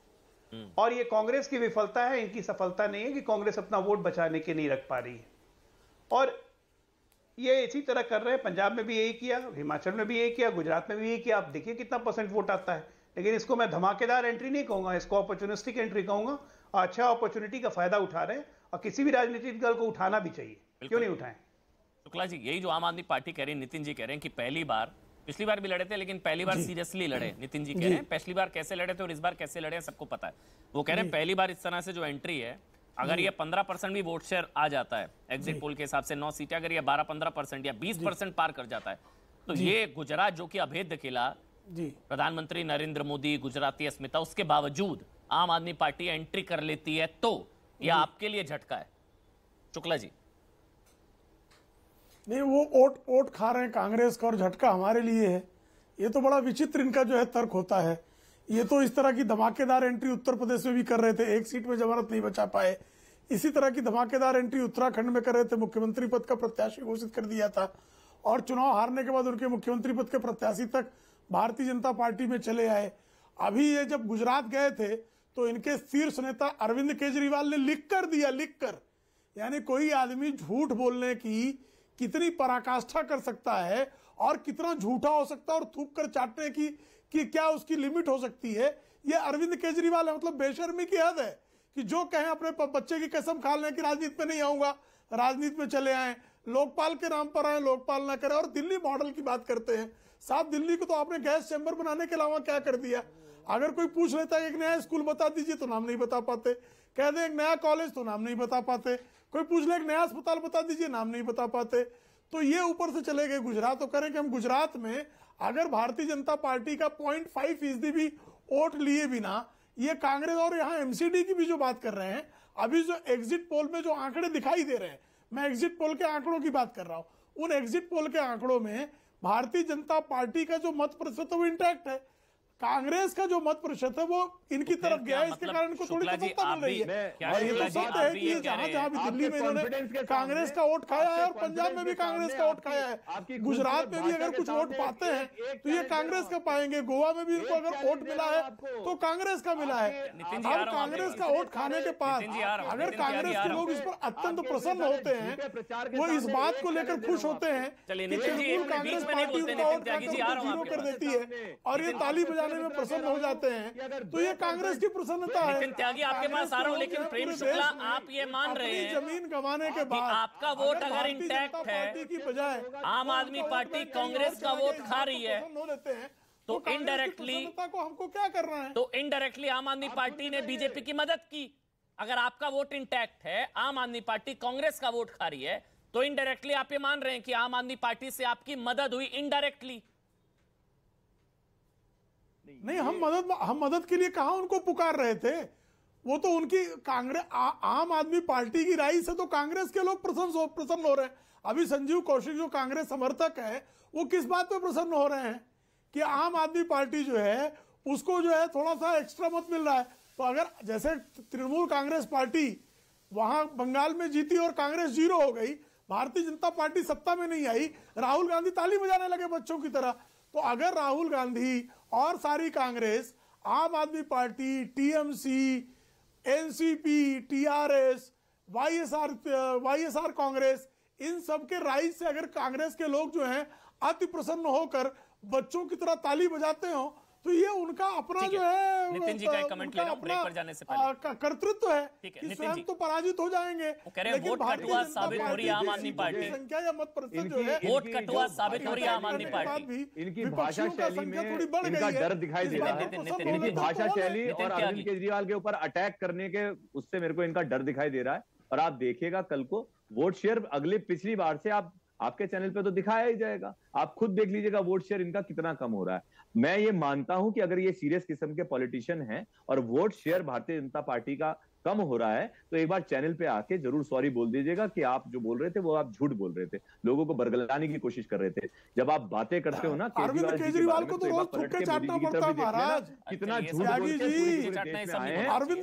और ये कांग्रेस की विफलता है, इनकी सफलता नहीं है कि कांग्रेस अपना वोट बचाने के नहीं रख पा रही है। और ये इसी तरह कर रहे हैं, पंजाब में भी यही किया, हिमाचल में भी यही किया, गुजरात में भी यही किया। आप देखिए कितना परसेंट वोट आता है। लेकिन इसको मैं धमाकेदार एंट्री नहीं कहूंगा, इसको अपॉर्चुनिस्टिक एंट्री कहूंगा। अच्छा अपॉर्चुनिटी का फायदा उठा रहे हैं, और किसी भी राजनीतिक दल को उठाना भी चाहिए, क्यों नहीं उठाएं। शुक्ला जी, यही जो आम आदमी पार्टी कह रही है, नितिन जी कह रहे हैं कि पहली बार, पिछली बार भी लड़े थे लेकिन पहली बार सीरियसली लड़े। नितिन जी कह रहे हैं पिछली बार कैसे लड़े थे और इस बार कैसे लड़े हैं सबको पता है। वो कह रहे हैं पहली बार इस तरह से जो एंट्री है, अगर ये 15% भी वोट शेयर आ जाता है एग्जिट पोल के हिसाब से 9 सीटें, अगर ये 12-15% या 20% पार कर जाता है, तो ये गुजरात जो कि अभेद्य किला, प्रधानमंत्री नरेंद्र मोदी, गुजराती अस्मिता, उसके बावजूद आम आदमी पार्टी एंट्री कर लेती है, तो यह आपके लिए झटका है। शुक्ला जी नहीं, वो ओट खा रहे हैं कांग्रेस का और झटका हमारे लिए है। ये तो बड़ा विचित्र इनका जो है तर्क होता है। ये तो इस तरह की धमाकेदार एंट्री उत्तर प्रदेश में भी कर रहे थे, एक सीट में जमानत नहीं बचा पाए। इसी तरह की धमाकेदार एंट्री उत्तराखंड में कर रहे थे, मुख्यमंत्री पद का प्रत्याशी घोषित कर दिया था, और चुनाव हारने के बाद उनके मुख्यमंत्री पद के प्रत्याशी तक भारतीय जनता पार्टी में चले आए। अभी ये जब गुजरात गए थे तो इनके शीर्ष नेता अरविंद केजरीवाल ने लिख कर दिया, यानी कोई आदमी झूठ बोलने की कितनी पराकाष्ठा कर सकता है और कितना झूठा हो सकता है और थूक कर चाटने की कि क्या उसकी लिमिट हो सकती है, ये अरविंद केजरीवाल है। मतलब बेशर्मी की हद है कि जो कहें अपने बच्चे की कसम खा लें कि राजनीति में नहीं आऊंगा, राजनीति में चले आए, लोकपाल के नाम पर आए, लोकपाल ना करें, और दिल्ली मॉडल की बात करते हैं। साहब दिल्ली को तो आपने गैस चैम्बर बनाने के अलावा क्या कर दिया? अगर कोई पूछ लेता है एक नया स्कूल बता दीजिए तो नाम नहीं बता पाते, कह दे एक नया कॉलेज तो नाम नहीं बता पाते, कोई पूछ ले एक नया अस्पताल बता दीजिए, नाम नहीं बता पाते। तो ये ऊपर से चले गए गुजरात। तो करें कि हम गुजरात में अगर भारतीय जनता पार्टी का 0.5% भी वोट लिए बिना ये कांग्रेस, और यहाँ एमसीडी की भी जो बात कर रहे हैं, अभी जो एग्जिट पोल में जो आंकड़े दिखाई दे रहे हैं, मैं एग्जिट पोल के आंकड़ों की बात कर रहा हूँ, उन एग्जिट पोल के आंकड़ों में भारतीय जनता पार्टी का जो मत प्रतिशत वो इंटैक्ट है। कांग्रेस का जो मत प्रतिशत है वो इनकी तरफ गया है, इसके कारण इनको थोड़ी सत्ता मिल रही है। और ये तो सत्य है कि जहां भी दिल्ली में इन्होंने कांग्रेस का वोट खाया है और पंजाब में भी कांग्रेस का वोट खाया है, गुजरात में भी अगर कुछ वोट पाते हैं तो ये कांग्रेस का पाएंगे, गोवा में भी इनको अगर वोट मिला है तो कांग्रेस का मिला है। अब कांग्रेस का वोट खाने के बाद अगर कांग्रेस के लोग इस पर अत्यंत प्रसन्न होते हैं, वो इस बात को लेकर खुश होते हैं कि तृणमूल कांग्रेस पार्टी उनका वोट खाकर जीरो कर देती है और ये ताली बजाने में प्रसन्न हो जाते हैं, तो ये कांग्रेस की प्रसन्नता है। नितिन त्यागी आपके पास आ रहा हूं, लेकिन प्रेम शुक्ला आप ये मान रहे हैं जमीन गंवाने के बाद आपका वोट अगर इंटैक्ट है की बजाय आम आदमी पार्टी कांग्रेस का वोट खा रही है तो इनडायरेक्टली को हमको क्या करना है? तो इनडायरेक्टली आम आदमी पार्टी ने बीजेपी की मदद की। अगर आपका वोट इंटैक्ट है, आम आदमी पार्टी कांग्रेस का वोट खा रही है, तो इनडायरेक्टली आप ये मान रहे हैं कि आम आदमी पार्टी से आपकी मदद हुई इनडायरेक्टली। नहीं, हम मदद के लिए कहां उनको पुकार रहे थे? वो तो उनकी कांग्रेस आम आदमी पार्टी की राय से तो कांग्रेस के लोग प्रसन्न हो रहे हैं। अभी संजीव कौशिक जो कांग्रेस समर्थक है वो किस बात पे प्रसन्न हो रहे हैं कि आम आदमी पार्टी जो है उसको जो है थोड़ा सा एक्स्ट्रा मत मिल रहा है। तो अगर जैसे तृणमूल कांग्रेस पार्टी वहां बंगाल में जीती और कांग्रेस जीरो हो गई, भारतीय जनता पार्टी सत्ता में नहीं आई, राहुल गांधी ताली बजाने लगे बच्चों की तरह, तो अगर राहुल गांधी और सारी कांग्रेस, आम आदमी पार्टी, टीएमसी, एनसीपी, टीआरएस, वाईएसआर कांग्रेस, इन सब के राइज से अगर कांग्रेस के लोग जो हैं अति प्रसन्न होकर बच्चों की तरह ताली बजाते हो, तो ये उनका अपना जो है नितिन जी का कमेंट ले रहा हूं ब्रेक पर जाने से पहले, कर्तृत्व है कि स्वयं तो पराजित हो जाएंगे। लेकिन वोट साबित हो रही है आम आदमी पार्टी, संख्या या मत प्रतिशत जो है वोट कटुआ साबित हो रही है आम आदमी पार्टी। इनकी भाषा शैली में इनका डर दिखाई दे रहा है। इनकी भाषा शैली और अरविंद केजरीवाल के ऊपर अटैक करने के उससे मेरे को इनका डर दिखाई दे रहा है। और आप देखिएगा कल को वोट शेयर अगले पिछली बार से आपके चैनल पे तो दिखाया ही जाएगा, आप खुद देख लीजिएगा वोट शेयर इनका कितना कम हो रहा है। मैं ये मानता हूं कि अगर ये सीरियस किस्म के पॉलिटिशियन हैं और vote share Bharatiya Janata party का कम हो रहा है, तो एक बार चैनल पे आके जरूर सॉरी बोल दीजिएगा कि आप जो बोल रहे थे वो आप झूठ बोल रहे थे, लोगों को बरगलाने की कोशिश कर रहे थे। जब आप बातें करते हो ना केजरीवाल को तो रोज थूक चाटना पड़ता है महाराज, कितना झूठ अरविंद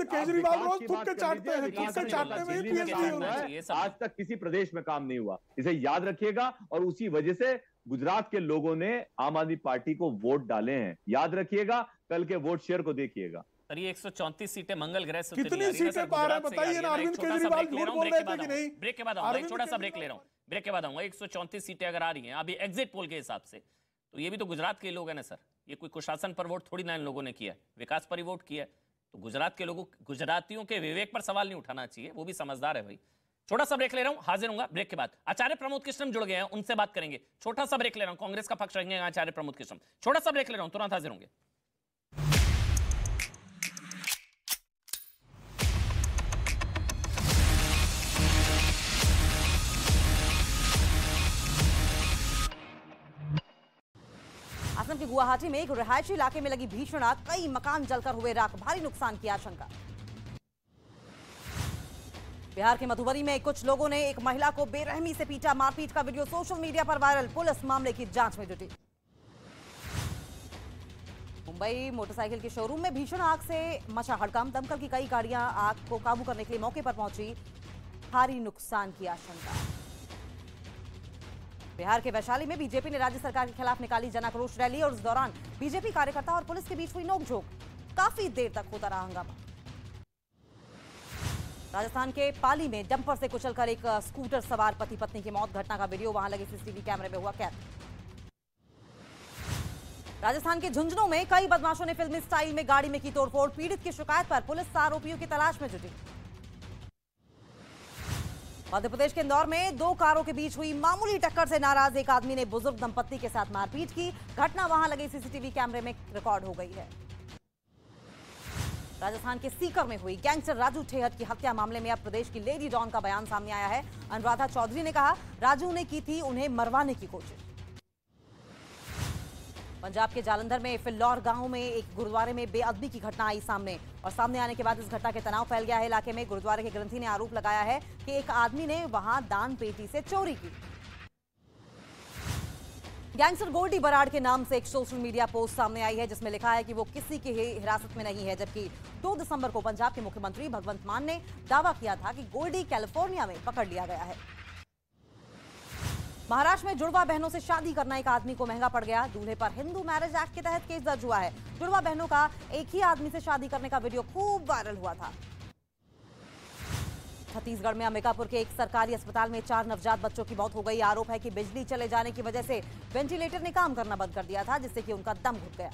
केजरीवाल रोज थूक चाटते हैं, थूक चाटने में ही पीएचडी आज तक किसी प्रदेश में काम नहीं हुआ, इसे याद रखिएगा। और उसी वजह से गुजरात के लोगों ने आम आदमी पार्टी को वोट डाले हैं, याद रखिएगा। कल के वोट शेयर को देखिएगा। सर ये 134 सीटें मंगल ग्रह से कितनी सीटें पा रहे हैं बताइए ना। अरविंद केजरीवाल झूठ बोल रहे थे कि नहीं? ब्रेक के बाद आऊंगा, एक छोटा सा ब्रेक ले रहा हूं, ब्रेक के बाद आऊंगा। 134 सीटें अगर आ रही हैं अभी एग्जिट पोल के हिसाब से, तो ये भी तो गुजरात के लोग हैं ना सर, ये कोई कुशासन पर वोट थोड़ी ना इन लोगों ने किया है, विकास पर ही वोट किया है। तो गुजरात के लोगों, गुजरातियों के विवेक पर सवाल नहीं उठाना चाहिए, वो भी समझदार है भाई। छोटा सा ब्रेक ले रहा हूं, हाजिर हूंगा ब्रेक के बाद। आचार्य प्रमोद कृष्णम जुड़ गए हैं, उनसे बात करेंगे। छोटा सा ब्रेक ले रहा हूं, कांग्रेस का पक्ष रखेंगे आचार्य प्रमोद कृष्णम। छोटा सा ब्रेक ले रहा हूं, तुरंत हाजिर होंगे। असम के गुवाहाटी में एक रिहायशी इलाके में लगी भीषण आग, कई मकान जलकर हुए राख, भारी नुकसान की आशंका। बिहार के मधुबनी में कुछ लोगों ने एक महिला को बेरहमी से पीटा, मारपीट का वीडियो सोशल मीडिया पर वायरल, पुलिस मामले की जांच में जुटी। मुंबई मोटरसाइकिल के शोरूम में भीषण आग से मचा हड़कंप, दमकल की कई गाड़ियां आग को काबू करने के लिए मौके पर पहुंची, भारी नुकसान की आशंका। बिहार के वैशाली में बीजेपी ने राज्य सरकार के खिलाफ निकाली जन आक्रोश रैली और इस दौरान बीजेपी कार्यकर्ता और पुलिस के बीच हुई नोकझोंक, काफी देर तक होता रहा हंगामा। राजस्थान के पाली में डंपर से कुचलकर एक स्कूटर सवार पति पत्नी की मौत, घटना का वीडियो वहां लगे सीसीटीवी कैमरे में हुआ कैद। राजस्थान के झुंझुनू में कई बदमाशों ने फिल्मी स्टाइल में गाड़ी में की तोड़फोड़, पीड़ित की शिकायत पर पुलिस आरोपियों की तलाश में जुटी। मध्य प्रदेश के इंदौर में दो कारों के बीच हुई मामूली टक्कर से नाराज एक आदमी ने बुजुर्ग दंपत्ति के साथ मारपीट की, घटना वहां लगे सीसीटीवी कैमरे में रिकॉर्ड हो गई है। राजस्थान के सीकर में हुई गैंगस्टर राजू ठेहट की हत्या मामले में अब प्रदेश की लेडी डॉन का बयान सामने आया है। अनुराधा चौधरी ने कहा, राजू ने की थी उन्हें मरवाने की कोशिश। पंजाब के जालंधर में फिल्लौर गांव में एक गुरुद्वारे में बेअदबी की घटना आई सामने और सामने आने के बाद इस घटना के तनाव फैल गया है इलाके में। गुरुद्वारे के ग्रंथी ने आरोप लगाया है कि एक आदमी ने वहां दान पेटी से चोरी की। गैंगस्टर गोल्डी बराड़ के नाम से एक सोशल मीडिया पोस्ट सामने आई है जिसमें लिखा है कि वो किसी की हिरासत में नहीं है, जबकि 2 दिसंबर को पंजाब के मुख्यमंत्री भगवंत मान ने दावा किया था कि गोल्डी कैलिफोर्निया में पकड़ लिया गया है। महाराष्ट्र में जुड़वा बहनों से शादी करना एक आदमी को महंगा पड़ गया। दूल्हे पर हिंदू मैरिज एक्ट के तहत केस दर्ज हुआ है। जुड़वा बहनों का एक ही आदमी से शादी करने का वीडियो खूब वायरल हुआ था। छत्तीसगढ़ में अंबिकापुर के एक सरकारी अस्पताल में 4 नवजात बच्चों की मौत हो गई। आरोप है कि बिजली चले जाने की वजह से वेंटिलेटर ने काम करना बंद कर दिया था, जिससे कि उनका दम घुट गया।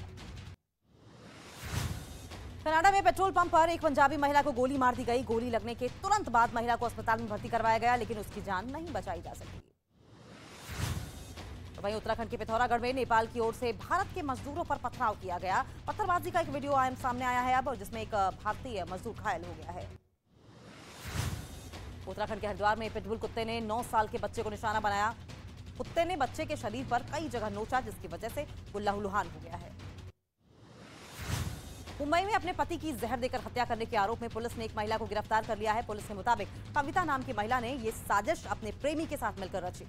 कनाडा में पेट्रोल पंप पर एक पंजाबी महिला को गोली मार दी गई। गोली लगने के तुरंत बाद महिला को अस्पताल में भर्ती करवाया गया, लेकिन उसकी जान नहीं बचाई जा सकी। वहीं उत्तराखंड के पिथौरागढ़ में नेपाल की ओर से भारत के मजदूरों पर पथराव किया गया। पत्थरबाजी का एक वीडियो सामने आया है अब, जिसमें एक भारतीय मजदूर घायल हो गया है। उत्तराखंड के हरिद्वार में पिटबुल कुत्ते ने 9 साल के बच्चे को निशाना बनाया। कुत्ते ने बच्चे के शरीर पर कई जगह नोचा, जिसकी वजह से वो लहूलुहान हो गया है। मुंबई में अपने पति की जहर देकर हत्या करने के आरोप में पुलिस ने एक महिला को गिरफ्तार कर लिया है। पुलिस के मुताबिक कविता नाम की महिला ने ये साजिश अपने प्रेमी के साथ मिलकर रची।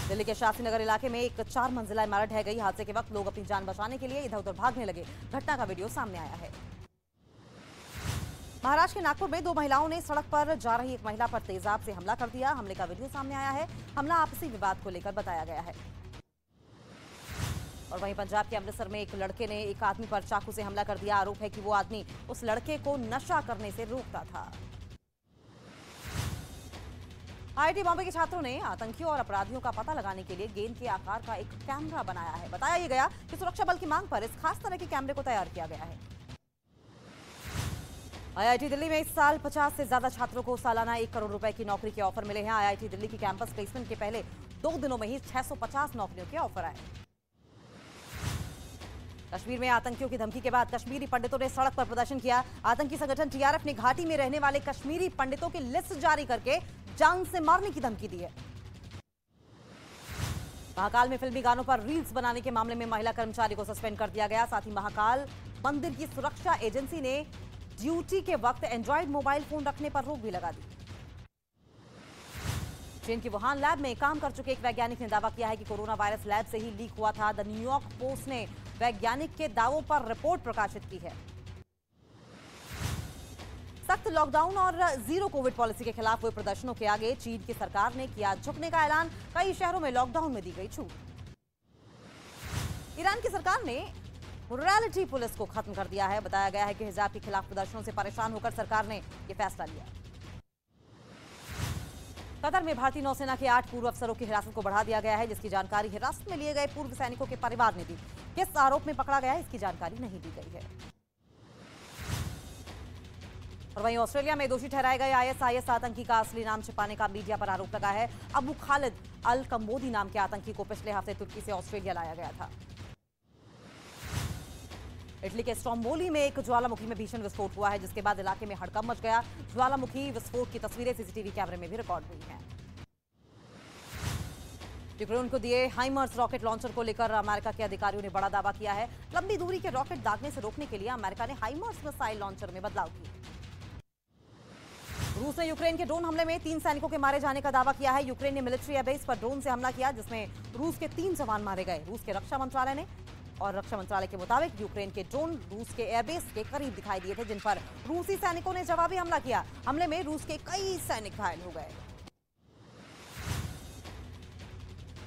दिल्ली के शास्त्री नगर इलाके में एक 4 मंजिला इमारत ढह गई। हादसे के वक्त लोग अपनी जान बचाने के लिए इधर उधर भागने लगे। घटना का वीडियो सामने आया है। महाराष्ट्र के नागपुर में 2 महिलाओं ने सड़क पर जा रही एक महिला पर तेजाब से हमला कर दिया। हमले का वीडियो सामने आया है। हमला आपसी विवाद को लेकर बताया गया है। और वहीं पंजाब के अमृतसर में एक लड़के ने एक आदमी पर चाकू से हमला कर दिया। आरोप है कि वो आदमी उस लड़के को नशा करने से रोकता था। IIT बॉम्बे के छात्रों ने आतंकियों और अपराधियों का पता लगाने के लिए गेंद के आकार का एक कैमरा बनाया है। बताया ये गया कि सुरक्षा बल की मांग पर इस खास तरह के कैमरे को तैयार किया गया है। IIT दिल्ली में इस साल 50 से ज्यादा छात्रों को सालाना 1 करोड़ रुपए की नौकरी के ऑफर मिले हैं। IIT दिल्ली की कैंपस प्लेसमेंट के पहले 2 दिनों में ही 650 नौकरियों के ऑफर आए। कश्मीर में आतंकियों की धमकी के बाद कश्मीरी पंडितों ने सड़क पर प्रदर्शन किया। आतंकी संगठन TRF ने घाटी में रहने वाले कश्मीरी पंडितों की लिस्ट जारी करके जान से मारने की धमकी दी है। महाकाल में फिल्मी गानों पर रील्स बनाने के मामले में महिला कर्मचारी को सस्पेंड कर दिया गया। साथ ही महाकाल मंदिर की सुरक्षा एजेंसी ने ड्यूटी के वक्त एंड्रॉइड मोबाइल फोन रखने पर रोक भी लगा दी। चीन की वुहान लैब में काम कर चुके एक वैज्ञानिक ने दावा किया है कि कोरोना वायरस लैब से ही लीक हुआ था। द न्यूयॉर्क पोस्ट ने वैज्ञानिक के दावों पर रिपोर्ट प्रकाशित की है। सख्त लॉकडाउन और जीरो कोविड पॉलिसी के खिलाफ हुए प्रदर्शनों के आगे चीन की सरकार ने किया झुकने का ऐलान। कई शहरों में लॉकडाउन में दी गई छूट। ईरान की सरकार ने मोरालिटी पुलिस को खत्म कर दिया है। बताया गया है कि हिजाब के खिलाफ प्रदर्शनों से परेशान होकर सरकार ने यह फैसला लिया। कतर में भारतीय नौसेना के 8 पूर्व अफसरों की हिरासत को बढ़ा दिया गया है, जिसकी जानकारी हिरासत में लिए गए पूर्व सैनिकों के परिवार ने दी। किस आरोप में पकड़ा गया है, इसकी जानकारी नहीं दी गई है। और वहीं ऑस्ट्रेलिया में दोषी ठहराए गए ISIS आतंकी का असली नाम छिपाने का मीडिया पर आरोप लगा है। अबू खालिद अल कम्बोदी नाम के आतंकी को पिछले हफ्ते तुर्की से ऑस्ट्रेलिया लाया गया था। इटली के स्ट्रोम्बोली में एक ज्वालामुखी में भीषण विस्फोट हुआ है, जिसके बाद इलाके में हड़कंप मच गया। ज्वालामुखी विस्फोट की तस्वीरें CCTV कैमरे में भी रिकॉर्ड हुई हैं। यूक्रेन को दिए हाइमर्स रॉकेट लॉन्चर को लेकर अमेरिका के अधिकारियों ने बड़ा दावा किया है। लंबी दूरी के रॉकेट दागने से रोकने के लिए अमेरिका ने हाइमर्स मिसाइल लॉन्चर में बदलाव किए। रूस ने यूक्रेन के ड्रोन हमले में 3 सैनिकों के मारे जाने का दावा किया है। यूक्रेन ने मिलिट्री एयरबेस पर ड्रोन से हमला किया, जिसमें रूस के 3 जवान मारे गए। रूस के रक्षा मंत्रालय के मुताबिक यूक्रेन के ड्रोन रूस के एयरबेस के करीब दिखाई दिए थे, जिन पर रूसी सैनिकों ने जवाबी हमला किया। हमले में रूस के कई सैनिक घायल हो गए।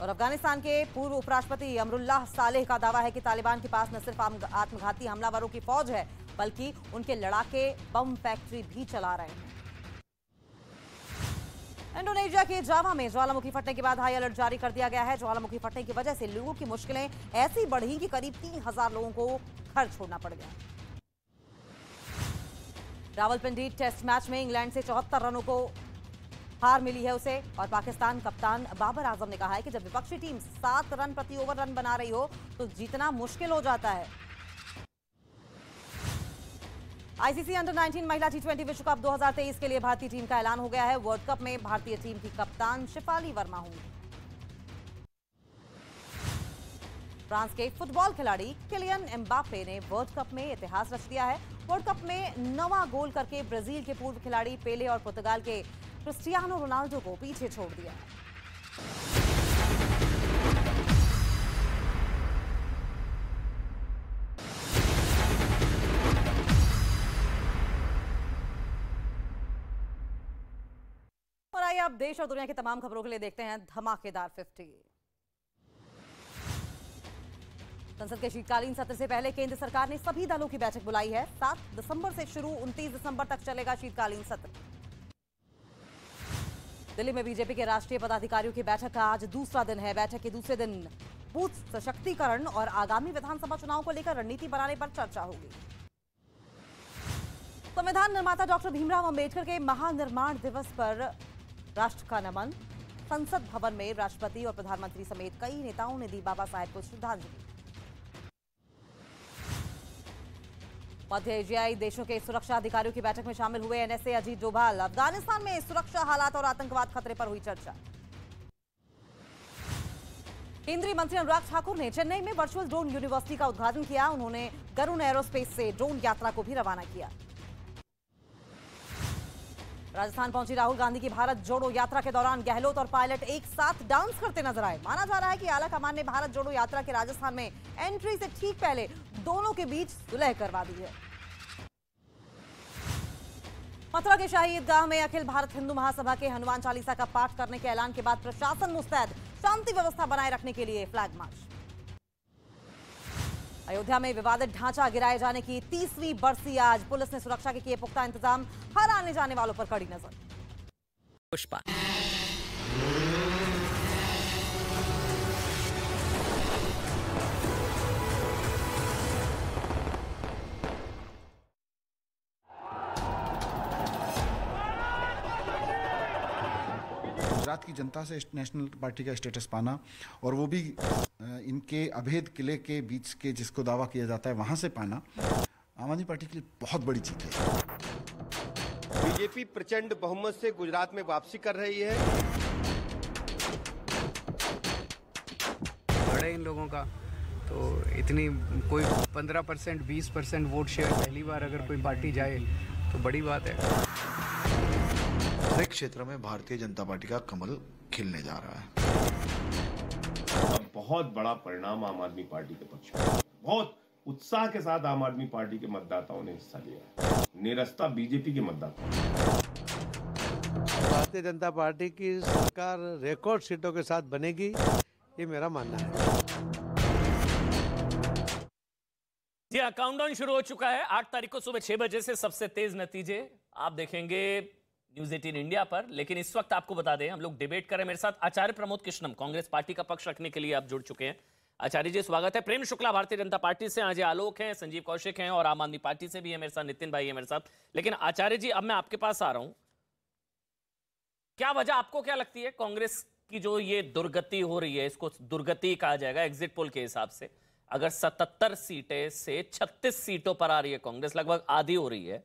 और अफगानिस्तान के पूर्व उपराष्ट्रपति अमरुल्लाह सालेह का दावा है कि तालिबान के पास न सिर्फ आत्मघाती हमलावरों की फौज है, बल्कि उनके लड़ाके बम फैक्ट्री भी चला रहे हैं। इंडोनेशिया के जावा में ज्वालामुखी फटने के बाद हाई अलर्ट जारी कर दिया गया है। ज्वालामुखी फटने की वजह से लोगों की मुश्किलें ऐसी बढ़ी कि करीब 3000 लोगों को घर छोड़ना पड़ गया। रावलपिंडी टेस्ट मैच में इंग्लैंड से 74 रनों को हार मिली है उसे। और पाकिस्तान कप्तान बाबर आजम ने कहा है कि जब विपक्षी टीम 7 रन प्रति ओवर रन बना रही हो तो जीतना मुश्किल हो जाता है। ICC अंडर 19 महिला T20 विश्व कप 2023 के लिए भारतीय टीम का ऐलान हो गया है। वर्ल्ड कप में भारतीय टीम की कप्तान शिफाली वर्मा होंगी। फ्रांस के फुटबॉल खिलाड़ी किलियन एम्बापे ने वर्ल्ड कप में इतिहास रच दिया है। वर्ल्ड कप में 9वां गोल करके ब्राजील के पूर्व खिलाड़ी पेले और पुर्तगाल के क्रिस्टियानो रोनाल्डो को पीछे छोड़ दिया। अब देश और दुनिया की तमाम खबरों के लिए देखते हैं धमाकेदार 50। संसद के शीतकालीन सत्र से पहले केंद्र सरकार ने सभी दलों की बैठक बुलाई है। 7 दिसंबर से शुरू 29 दिसंबर तक चलेगा शीतकालीन सत्र। दिल्ली में बीजेपी के राष्ट्रीय पदाधिकारियों की बैठक का आज दूसरा दिन है। बैठक के दूसरे दिन बूथ सशक्तिकरण और आगामी विधानसभा चुनाव को लेकर रणनीति बनाने पर चर्चा होगी। संविधान निर्माता डॉक्टर भीमराव अंबेडकर के महानिर्माण दिवस पर राष्ट्र का नमन। संसद भवन में राष्ट्रपति और प्रधानमंत्री समेत कई नेताओं ने दी बाबा साहेब को श्रद्धांजलि। मध्य एशियाई देशों के सुरक्षा अधिकारियों की बैठक में शामिल हुए एनएसए अजीत डोभाल। अफगानिस्तान में सुरक्षा हालात और आतंकवाद खतरे पर हुई चर्चा। केंद्रीय मंत्री अनुराग ठाकुर ने चेन्नई में वर्चुअल ड्रोन यूनिवर्सिटी का उद्घाटन किया। उन्होंने गरुण एरोस्पेस से ड्रोन यात्रा को भी रवाना किया। राजस्थान पहुंची राहुल गांधी की भारत जोड़ो यात्रा के दौरान गहलोत और पायलट एक साथ डांस करते नजर आए। माना जा रहा है कि आला कमान ने भारत जोड़ो यात्रा के राजस्थान में एंट्री से ठीक पहले दोनों के बीच सुलह करवा दी है। मथुरा के शाही ईदगाह में अखिल भारत हिंदू महासभा के हनुमान चालीसा का पाठ करने के ऐलान के बाद प्रशासन मुस्तैद, शांति व्यवस्था बनाए रखने के लिए फ्लैग मार्च। अयोध्या में विवादित ढांचा गिराए जाने की 30वीं बरसी आज। पुलिस ने सुरक्षा के किए पुख्ता इंतजाम। हर आने जाने वालों पर कड़ी नजर। पुष्पा गुजरात की जनता से नेशनल पार्टी का स्टेटस पाना और वो भी इनके अभेद किले के बीच के जिसको दावा किया जाता है वहां से पाना आम आदमी पार्टी के लिए बहुत बड़ी जीत है। बीजेपी प्रचंड बहुमत से गुजरात में वापसी कर रही है। बड़े इन लोगों का तो इतनी कोई 15% 20% वोट शेयर पहली बार अगर कोई पार्टी जाए तो बड़ी बात है। हरेक क्षेत्र में भारतीय जनता पार्टी का कमल खिलने जा रहा है। अब बहुत बड़ा परिणाम आम आदमी पार्टी के पक्ष में, बहुत उत्साह के साथ आम आदमी पार्टी के मतदाताओं ने हिस्सा लिया। निरस्ता बीजेपी के मतदाता। भारतीय जनता पार्टी की सरकार रिकॉर्ड सीटों के साथ बनेगी, ये मेरा मानना है। जी हाँ, काउंटडाउन शुरू हो चुका है। 8 तारीख को सुबह 6 बजे से सबसे तेज नतीजे आप देखेंगे न्यूज 18 इंडिया पर। लेकिन इस वक्त आपको बता दें, हम लोग डिबेट कर रहे हैं। मेरे साथ आचार्य प्रमोद कृष्णम कांग्रेस पार्टी का पक्ष रखने के लिए आप जुड़ चुके हैं। आचार्य जी स्वागत है। प्रेम शुक्ला भारतीय जनता पार्टी से, अजय आलोक हैं, संजीव कौशिक हैं और आम आदमी पार्टी से भी है मेरे साथ, नितिन भाई है मेरे साथ। लेकिन आचार्य जी अब मैं आपके पास आ रहा हूं। क्या वजह, आपको क्या लगती है कांग्रेस की जो ये दुर्गति हो रही है, इसको दुर्गति कहा जाएगा एग्जिट पोल के हिसाब से? अगर 77 सीटें से 36 सीटों पर आ रही है कांग्रेस, लगभग आधी हो रही है,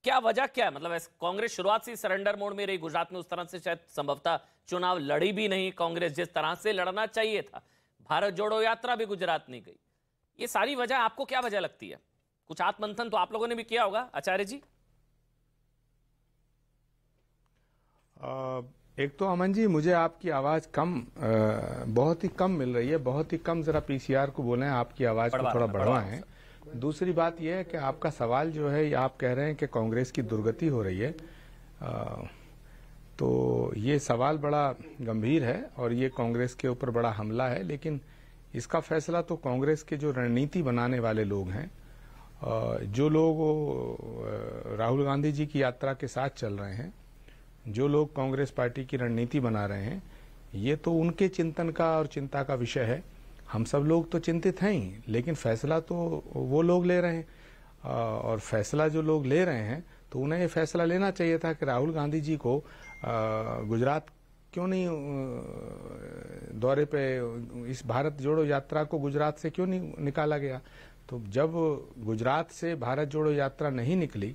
क्या वजह क्या है? मतलब कांग्रेस शुरुआत से सरेंडर मोड में रही। गुजरात में उस तरह से शायद संभवतः चुनाव लड़ी भी नहीं कांग्रेस जिस तरह से लड़ना चाहिए था। भारत जोड़ो यात्रा भी गुजरात नहीं गई। ये सारी वजह आपको क्या वजह लगती है? कुछ आत्ममंथन तो आप लोगों ने भी किया होगा आचार्य जी। एक तो अमन जी, मुझे आपकी आवाज बहुत ही कम मिल रही है, बहुत ही कम। जरा पीसीआर को बोलें आपकी आवाज को थोड़ा बढ़वाएं। दूसरी बात यह है कि आपका सवाल जो है, आप कह रहे हैं कि कांग्रेस की दुर्गति हो रही है, तो ये सवाल बड़ा गंभीर है और ये कांग्रेस के ऊपर बड़ा हमला है। लेकिन इसका फैसला तो कांग्रेस के जो रणनीति बनाने वाले लोग हैं, जो लोग राहुल गांधी जी की यात्रा के साथ चल रहे हैं, जो लोग कांग्रेस पार्टी की रणनीति बना रहे हैं, ये तो उनके चिंतन का और चिंता का विषय है। हम सब लोग तो चिंतित हैं ही, लेकिन फैसला तो वो लोग ले रहे हैं और फैसला जो लोग ले रहे हैं तो उन्हें ये फैसला लेना चाहिए था कि राहुल गांधी जी को गुजरात क्यों नहीं दौरे पे, इस भारत जोड़ो यात्रा को गुजरात से क्यों नहीं निकाला गया। तो जब गुजरात से भारत जोड़ो यात्रा नहीं निकली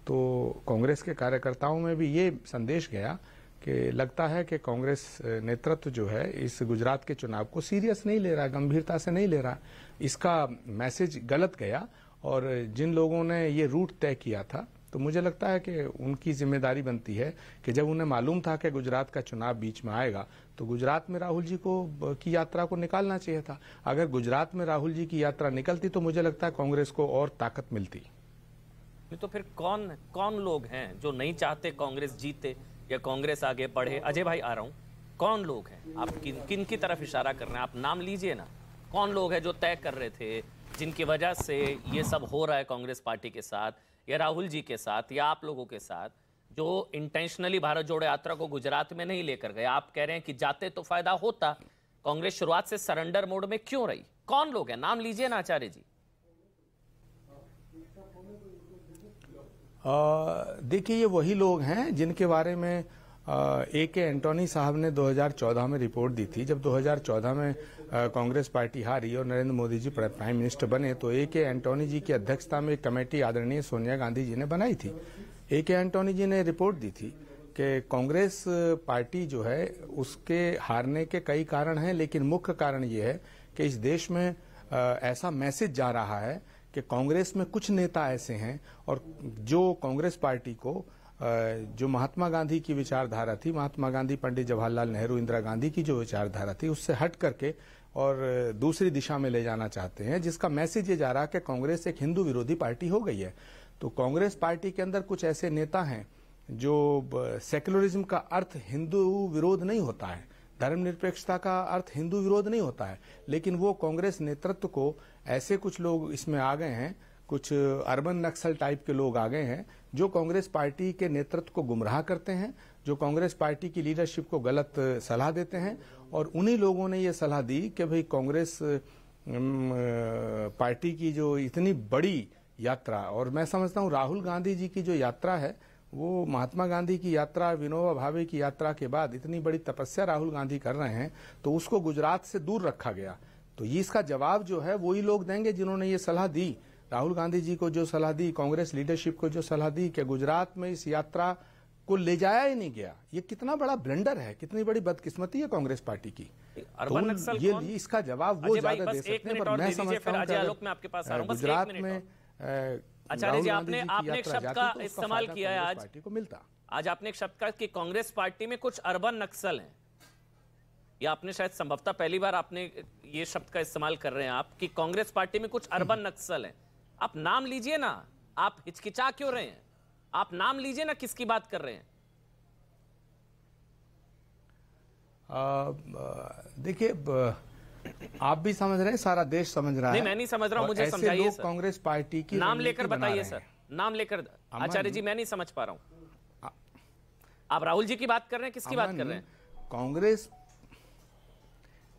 तो कांग्रेस के कार्यकर्ताओं में भी ये संदेश गया कि लगता है कि कांग्रेस नेतृत्व जो है इस गुजरात के चुनाव को सीरियस नहीं ले रहा, गंभीरता से नहीं ले रहा। इसका मैसेज गलत गया और जिन लोगों ने ये रूट तय किया था, तो मुझे लगता है कि उनकी जिम्मेदारी बनती है कि जब उन्हें मालूम था कि गुजरात का चुनाव बीच में आएगा तो गुजरात में राहुल जी की यात्रा को निकालना चाहिए था। अगर गुजरात में राहुल जी की यात्रा निकलती तो मुझे लगता है कांग्रेस को और ताकत मिलती। तो फिर कौन लोग हैं जो नहीं चाहते कांग्रेस जीते? या कांग्रेस आगे बढ़े? अजय भाई आ रहा हूं, कौन लोग हैं आप, किन की तरफ इशारा कर रहे हैं? आप नाम लीजिए ना, कौन लोग हैं जो तय कर रहे थे, जिनकी वजह से ये सब हो रहा है कांग्रेस पार्टी के साथ या राहुल जी के साथ या आप लोगों के साथ, जो इंटेंशनली भारत जोड़ो यात्रा को गुजरात में नहीं लेकर गए? आप कह रहे हैं कि जाते तो फायदा होता, कांग्रेस शुरुआत से सरेंडर मोड में क्यों रही? कौन लोग हैं, नाम लीजिए ना आचार्य जी। देखिए, ये वही लोग हैं जिनके बारे में A.K. एंटोनी साहब ने 2014 में रिपोर्ट दी थी। जब 2014 में कांग्रेस पार्टी हारी और नरेंद्र मोदी जी प्राइम मिनिस्टर बने, तो A.K. एंटोनी जी की अध्यक्षता में एक कमेटी आदरणीय सोनिया गांधी जी ने बनाई थी। A.K. एंटोनी जी ने रिपोर्ट दी थी कि कांग्रेस पार्टी जो है उसके हारने के कई कारण हैं, लेकिन मुख्य कारण ये है कि इस देश में ऐसा मैसेज जा रहा है कि कांग्रेस में कुछ नेता ऐसे हैं और जो कांग्रेस पार्टी को जो महात्मा गांधी की विचारधारा थी, महात्मा गांधी, पंडित जवाहरलाल नेहरू, इंदिरा गांधी की जो विचारधारा थी, उससे हट करके और दूसरी दिशा में ले जाना चाहते हैं, जिसका मैसेज ये जा रहा है कि कांग्रेस एक हिंदू विरोधी पार्टी हो गई है। तो कांग्रेस पार्टी के अंदर कुछ ऐसे नेता हैं जो सेक्युलरिज्म का अर्थ हिंदू विरोध नहीं होता है, धर्मनिरपेक्षता का अर्थ हिंदू विरोध नहीं होता है, लेकिन वो कांग्रेस नेतृत्व को ऐसे कुछ लोग इसमें आ गए हैं, कुछ अर्बन नक्सल टाइप के लोग आ गए हैं जो कांग्रेस पार्टी के नेतृत्व को गुमराह करते हैं, जो कांग्रेस पार्टी की लीडरशिप को गलत सलाह देते हैं। और उन्हीं लोगों ने ये सलाह दी कि भाई कांग्रेस पार्टी की जो इतनी बड़ी यात्रा, और मैं समझता हूं राहुल गांधी जी की जो यात्रा है वो महात्मा गांधी की यात्रा, विनोबा भावे की यात्रा के बाद इतनी बड़ी तपस्या राहुल गांधी कर रहे हैं, तो उसको गुजरात से दूर रखा गया। तो ये इसका जवाब जो है वही लोग देंगे जिन्होंने ये सलाह दी, राहुल गांधी जी को जो सलाह दी, कांग्रेस लीडरशिप को जो सलाह दी कि गुजरात में इस यात्रा को ले जाया ही नहीं गया। ये कितना बड़ा ब्लंडर है, कितनी बड़ी बदकिस्मती है कांग्रेस पार्टी की। अर्बन नक्सल ये इसका जवाब वो ज्यादा दे सकते हैं, पर मैं समझता हूं कि गुजरात में आचार्य जी आपने एक शब्द का इस्तेमाल किया है आज पार्टी को मिलता। आज आपने एक शब्द का कि कांग्रेस पार्टी में कुछ अर्बन नक्सल हैं, या आपने शायद संभवतः पहली बार आपने ये शब्द का इस्तेमाल कर रहे हैं आप कि कांग्रेस पार्टी में कुछ अर्बन नक्सल हैं। आप नाम लीजिए ना, आप हिचकिचा क्यों रहे हैं? आप नाम लीजिए ना, किसकी बात कर रहे हैं? देखिए, आप भी समझ रहे हैं, सारा देश समझ रहा है। नहीं, मैं नहीं समझ रहा हूं, मुझे समझाइए सर। कांग्रेस पार्टी की नाम लेकर बताइए सर, नाम लेकर। आचार्य जी मैं नहीं समझ पा रहा हूं, आप राहुल जी की बात कर रहे हैं, किसकी बात कर रहे हैं? कांग्रेस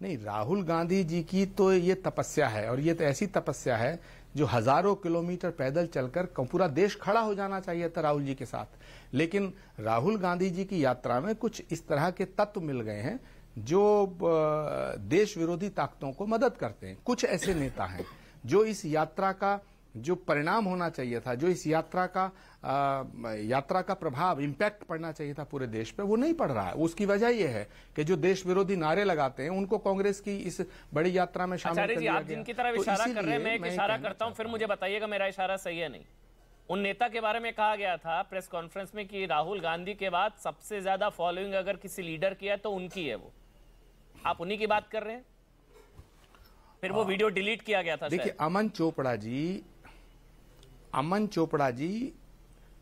नहीं, राहुल गांधी जी की तो ये तपस्या है, और ये तो ऐसी तपस्या है जो हजारों किलोमीटर पैदल चलकर पूरा देश खड़ा हो जाना चाहिए था राहुल जी के साथ। लेकिन राहुल गांधी जी की यात्रा में कुछ इस तरह के तत्व मिल गए हैं जो देश विरोधी ताकतों को मदद करते हैं। कुछ ऐसे नेता हैं जो इस यात्रा का जो परिणाम होना चाहिए था, जो इस यात्रा का प्रभाव, इंपैक्ट पड़ना चाहिए था पूरे देश पे, वो नहीं पड़ रहा है। उसकी वजह यह है कि जो देश विरोधी नारे लगाते हैं उनको कांग्रेस की इस बड़ी यात्रा में शामिल कर लिया गया। आप जिनकी तरफ इशारा कर रहे हैं, मैं एक इशारा करता हूं, फिर मुझे बताइएगा मेरा इशारा सही है नहीं। उन नेता के बारे में कहा गया था प्रेस कॉन्फ्रेंस में कि राहुल गांधी के बाद सबसे ज्यादा फॉलोइंग अगर किसी लीडर की है तो उनकी है वो। आप उन्हीं की बात कर रहे हैं? फिर वो वीडियो डिलीट किया गया था। देखिए, अमन चोपड़ा जी,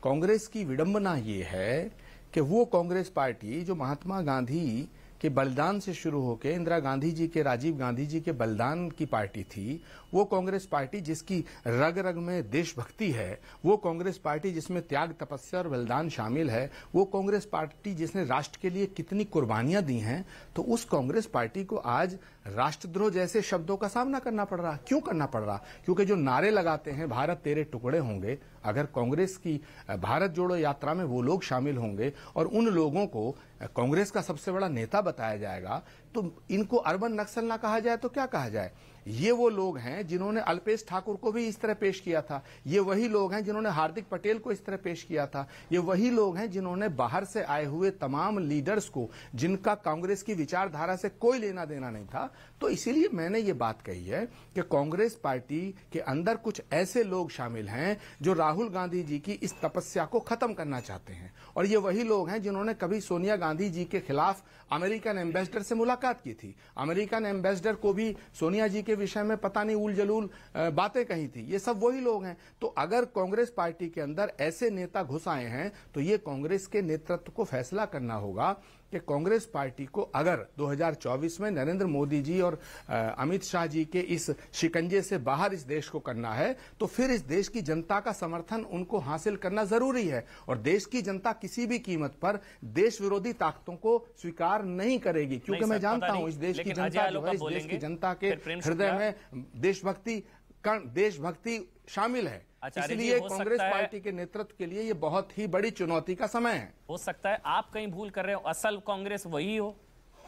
कांग्रेस की विडंबना ये है कि वो कांग्रेस पार्टी जो महात्मा गांधी के बलिदान से शुरू होकर इंदिरा गांधी जी के, राजीव गांधी जी के बलिदान की पार्टी थी, वो कांग्रेस पार्टी जिसकी रग रग में देशभक्ति है, वो कांग्रेस पार्टी जिसमें त्याग, तपस्या और बलिदान शामिल है, वो कांग्रेस पार्टी जिसने राष्ट्र के लिए कितनी कुर्बानियां दी हैं, तो उस कांग्रेस पार्टी को आज राष्ट्रद्रोह जैसे शब्दों का सामना करना पड़ रहा। क्यों करना पड़ रहा? क्योंकि जो नारे लगाते हैं भारत तेरे टुकड़े होंगे, अगर कांग्रेस की भारत जोड़ो यात्रा में वो लोग शामिल होंगे और उन लोगों को कांग्रेस का सबसे बड़ा नेता बताया जाएगा, तो इनको अर्बन नक्सल ना कहा जाए तो क्या कहा जाए? ये वो लोग हैं जिन्होंने अल्पेश ठाकुर को भी इस तरह पेश किया था, ये वही लोग हैं जिन्होंने हार्दिक पटेल को इस तरह पेश किया था, ये वही लोग हैं जिन्होंने बाहर से आए हुए तमाम लीडर्स को, जिनका कांग्रेस की विचारधारा से कोई लेना देना नहीं था। तो इसीलिए मैंने ये बात कही है कि कांग्रेस पार्टी के अंदर कुछ ऐसे लोग शामिल हैं जो राहुल गांधी जी की इस तपस्या को खत्म करना चाहते हैं, और ये वही लोग हैं जिन्होंने कभी सोनिया गांधी जी के खिलाफ अमेरिकन एम्बेसडर से मुलाकात की थी। अमेरिकन एम्बेसडर को भी सोनिया जी के के विषय में पता नहीं उल जलूल बातें कही थी, ये सब वही लोग हैं। तो अगर कांग्रेस पार्टी के अंदर ऐसे नेता घुस आए हैं तो ये कांग्रेस के नेतृत्व को फैसला करना होगा कि कांग्रेस पार्टी को अगर 2024 में नरेंद्र मोदी जी और अमित शाह जी के इस शिकंजे से बाहर इस देश को करना है तो फिर इस देश की जनता का समर्थन उनको हासिल करना जरूरी है। और देश की जनता किसी भी कीमत पर देश विरोधी ताकतों को स्वीकार नहीं करेगी, क्योंकि मैं जानता हूं इस देश की जनता जो है, इस देश की जनता के हृदय में देशभक्ति शामिल है। इसलिए कांग्रेस पार्टी के नेतृत्व के लिए ये बहुत ही बड़ी चुनौती का समय है। हो सकता है आप कहीं भूल कर रहे हो, असल कांग्रेस वही हो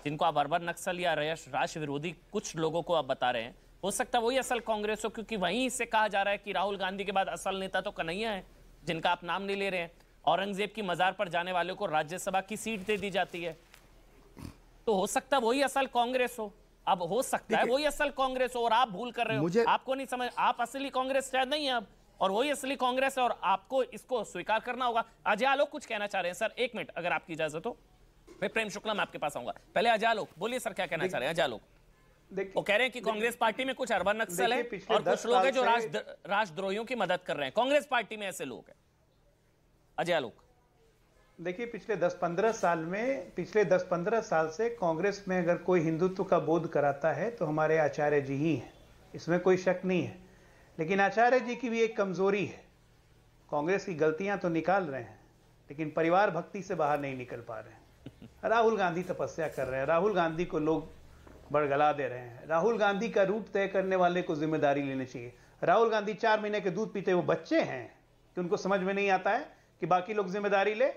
जिनको आप अर्बन नक्सल या राष्ट्र विरोधी कुछ लोगों को आप बता रहे हैं। हो सकता है वही असल कांग्रेस हो, क्योंकि वहीं से कहा जा रहा है कि राहुल गांधी के बाद असल नेता तो कन्हैया है, जिनका आप नाम नहीं ले रहे हैं। औरंगजेब की मजार पर जाने वालों को राज्यसभा की सीट दे दी जाती है, तो हो सकता है वही असल कांग्रेस हो। अब हो सकता है वही असल कांग्रेस हो और आप भूल कर रहे हो, आपको नहीं समझ, आप असली कांग्रेस शायद नहीं है अब, और वही असली कांग्रेस है और आपको इसको स्वीकार करना होगा। अजय आलोक कुछ कहना चाह रहे हैं सर, एक मिनट अगर आपकी इजाजत हो। मैं प्रेम शुक्ला मैं आपके पास आऊंगा, पहले अजय आलोक बोलिए सर, क्या कहना चाह रहे हैं अजय आलोक? वो कह रहे हैं कि कांग्रेस पार्टी में कुछ अर्बन नक्सल है और कुछ लोग हैं जो राष्ट्रद्रोहियों की मदद कर रहे हैं, कांग्रेस पार्टी में ऐसे लोग हैं। अजय आलोक, देखिए पिछले 10-15 साल से कांग्रेस में अगर कोई हिंदुत्व का बोध कराता है तो हमारे आचार्य जी ही हैं, इसमें कोई शक नहीं है। लेकिन आचार्य जी की भी एक कमजोरी है, कांग्रेस की गलतियां तो निकाल रहे हैं लेकिन परिवार भक्ति से बाहर नहीं निकल पा रहे हैं। राहुल गांधी तपस्या कर रहे हैं, राहुल गांधी को लोग बड़गला दे रहे हैं। राहुल गांधी का रूट तय करने वाले को जिम्मेदारी लेनी चाहिए। राहुल गांधी 4 महीने के दूध पीते वो बच्चे हैं कि उनको समझ में नहीं आता है कि बाकी लोग जिम्मेदारी ले।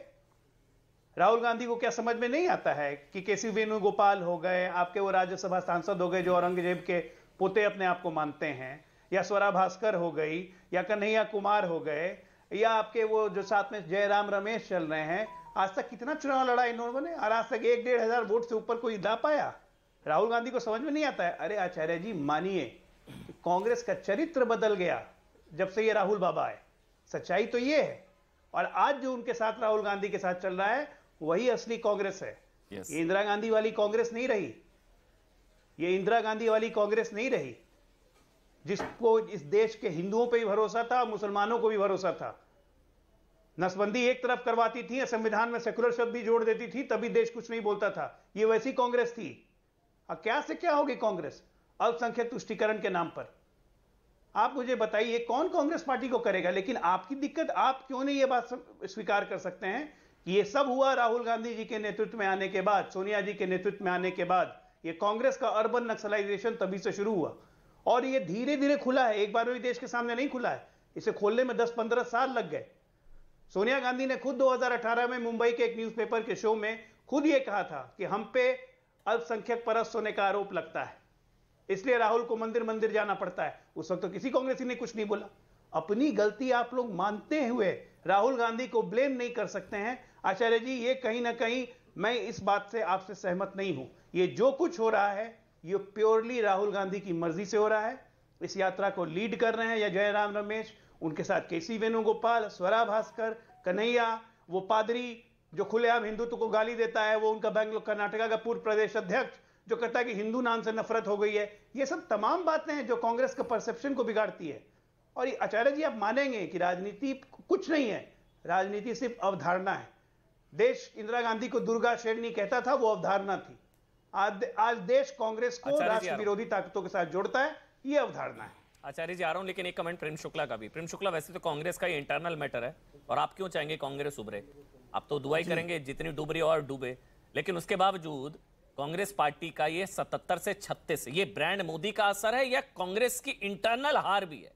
राहुल गांधी को क्या समझ में नहीं आता है कि केसी वेणुगोपाल हो गए, आपके वो राज्यसभा सांसद हो गए जो औरंगजेब के पोते अपने आप को मानते हैं, या स्वरा भास्कर हो गई, या कन्हैया कुमार हो गए, या आपके वो जो साथ में जयराम रमेश चल रहे हैं, आज तक कितना चुनाव लड़ा इन्होंने और आज तक 1-1.5 हजार वोट से ऊपर कोई ला पाया? राहुल गांधी को समझ में नहीं आता है। अरे आचार्य जी मानिए, कांग्रेस का चरित्र बदल गया जब से ये राहुल बाबा आए, सच्चाई तो ये है। और आज जो उनके साथ राहुल गांधी के साथ चल रहा है वही असली कांग्रेस है। ये इंदिरा गांधी वाली कांग्रेस नहीं रही, ये इंदिरा गांधी वाली कांग्रेस नहीं रही जिसको इस देश के हिंदुओं पे भी भरोसा था, मुसलमानों को भी भरोसा था। नसबंदी एक तरफ करवाती थी, संविधान में सेकुलर शब्द भी जोड़ देती थी, तभी देश कुछ नहीं बोलता था। ये वैसी कांग्रेस थी। अब क्या से क्या होगी कांग्रेस अल्पसंख्यक तुष्टीकरण के नाम पर? आप मुझे बताइए कौन कांग्रेस पार्टी को करेगा? लेकिन आपकी दिक्कत, आप क्यों नहीं ये बात स्वीकार कर सकते हैं कि ये सब हुआ राहुल गांधी जी के नेतृत्व में आने के बाद, सोनिया जी के नेतृत्व में आने के बाद। ये कांग्रेस का अर्बन नक्सलाइजेशन तभी से शुरू हुआ और ये धीरे धीरे खुला है, एक बार भी देश के सामने नहीं खुला है। इसे खोलने में 10-15 साल लग गए। सोनिया गांधी ने खुद 2018 में मुंबई के एक न्यूज़पेपर के शो में खुद ये कहा था कि हम पे अल्पसंख्यक परस्त होने का आरोप लगता है, इसलिए राहुल को मंदिर मंदिर जाना पड़ता है। उस वक्त तो किसी कांग्रेसी ने कुछ नहीं बोला। अपनी गलती आप लोग मानते हुए राहुल गांधी को ब्लेम नहीं कर सकते हैं। आचार्य जी, ये कहीं ना कहीं मैं इस बात से आपसे सहमत नहीं हूं। ये जो कुछ हो रहा है ये प्योरली राहुल गांधी की मर्जी से हो रहा है। इस यात्रा को लीड कर रहे हैं या जयराम रमेश, उनके साथ केसी वेणुगोपाल, स्वरा भास्कर, कन्हैया, वो पादरी जो खुलेआम हिंदुत्व को गाली देता है, वो उनका बैंगलोर कर्नाटका का पूर्व प्रदेश अध्यक्ष जो कहता है कि हिंदू नाम से नफरत हो गई है। ये सब तमाम बातें हैं जो कांग्रेस के परसेप्शन को बिगाड़ती है। और आचार्य जी, आप मानेंगे कि राजनीति कुछ नहीं है, राजनीति सिर्फ अवधारणा है। देश इंदिरा गांधी को दुर्गा शेरनी कहता था, वो अवधारणा थी। आज देश कांग्रेस को राष्ट्र विरोधी ताकतों के साथ जोड़ता है, ये अवधारणा है। आचार्य जी आ रहा हूं, लेकिन एक कमेंट प्रेम शुक्ला का भी। प्रेम शुक्ला, वैसे तो कांग्रेस का ये इंटरनल मैटर है और आप क्यों चाहेंगे कांग्रेस उभरे? आप तो दुआई करेंगे जितनी डूब रही और डूबे, लेकिन उसके बावजूद कांग्रेस पार्टी का ये 77 से 36 ये ब्रांड मोदी का असर है या कांग्रेस की इंटरनल हार भी है?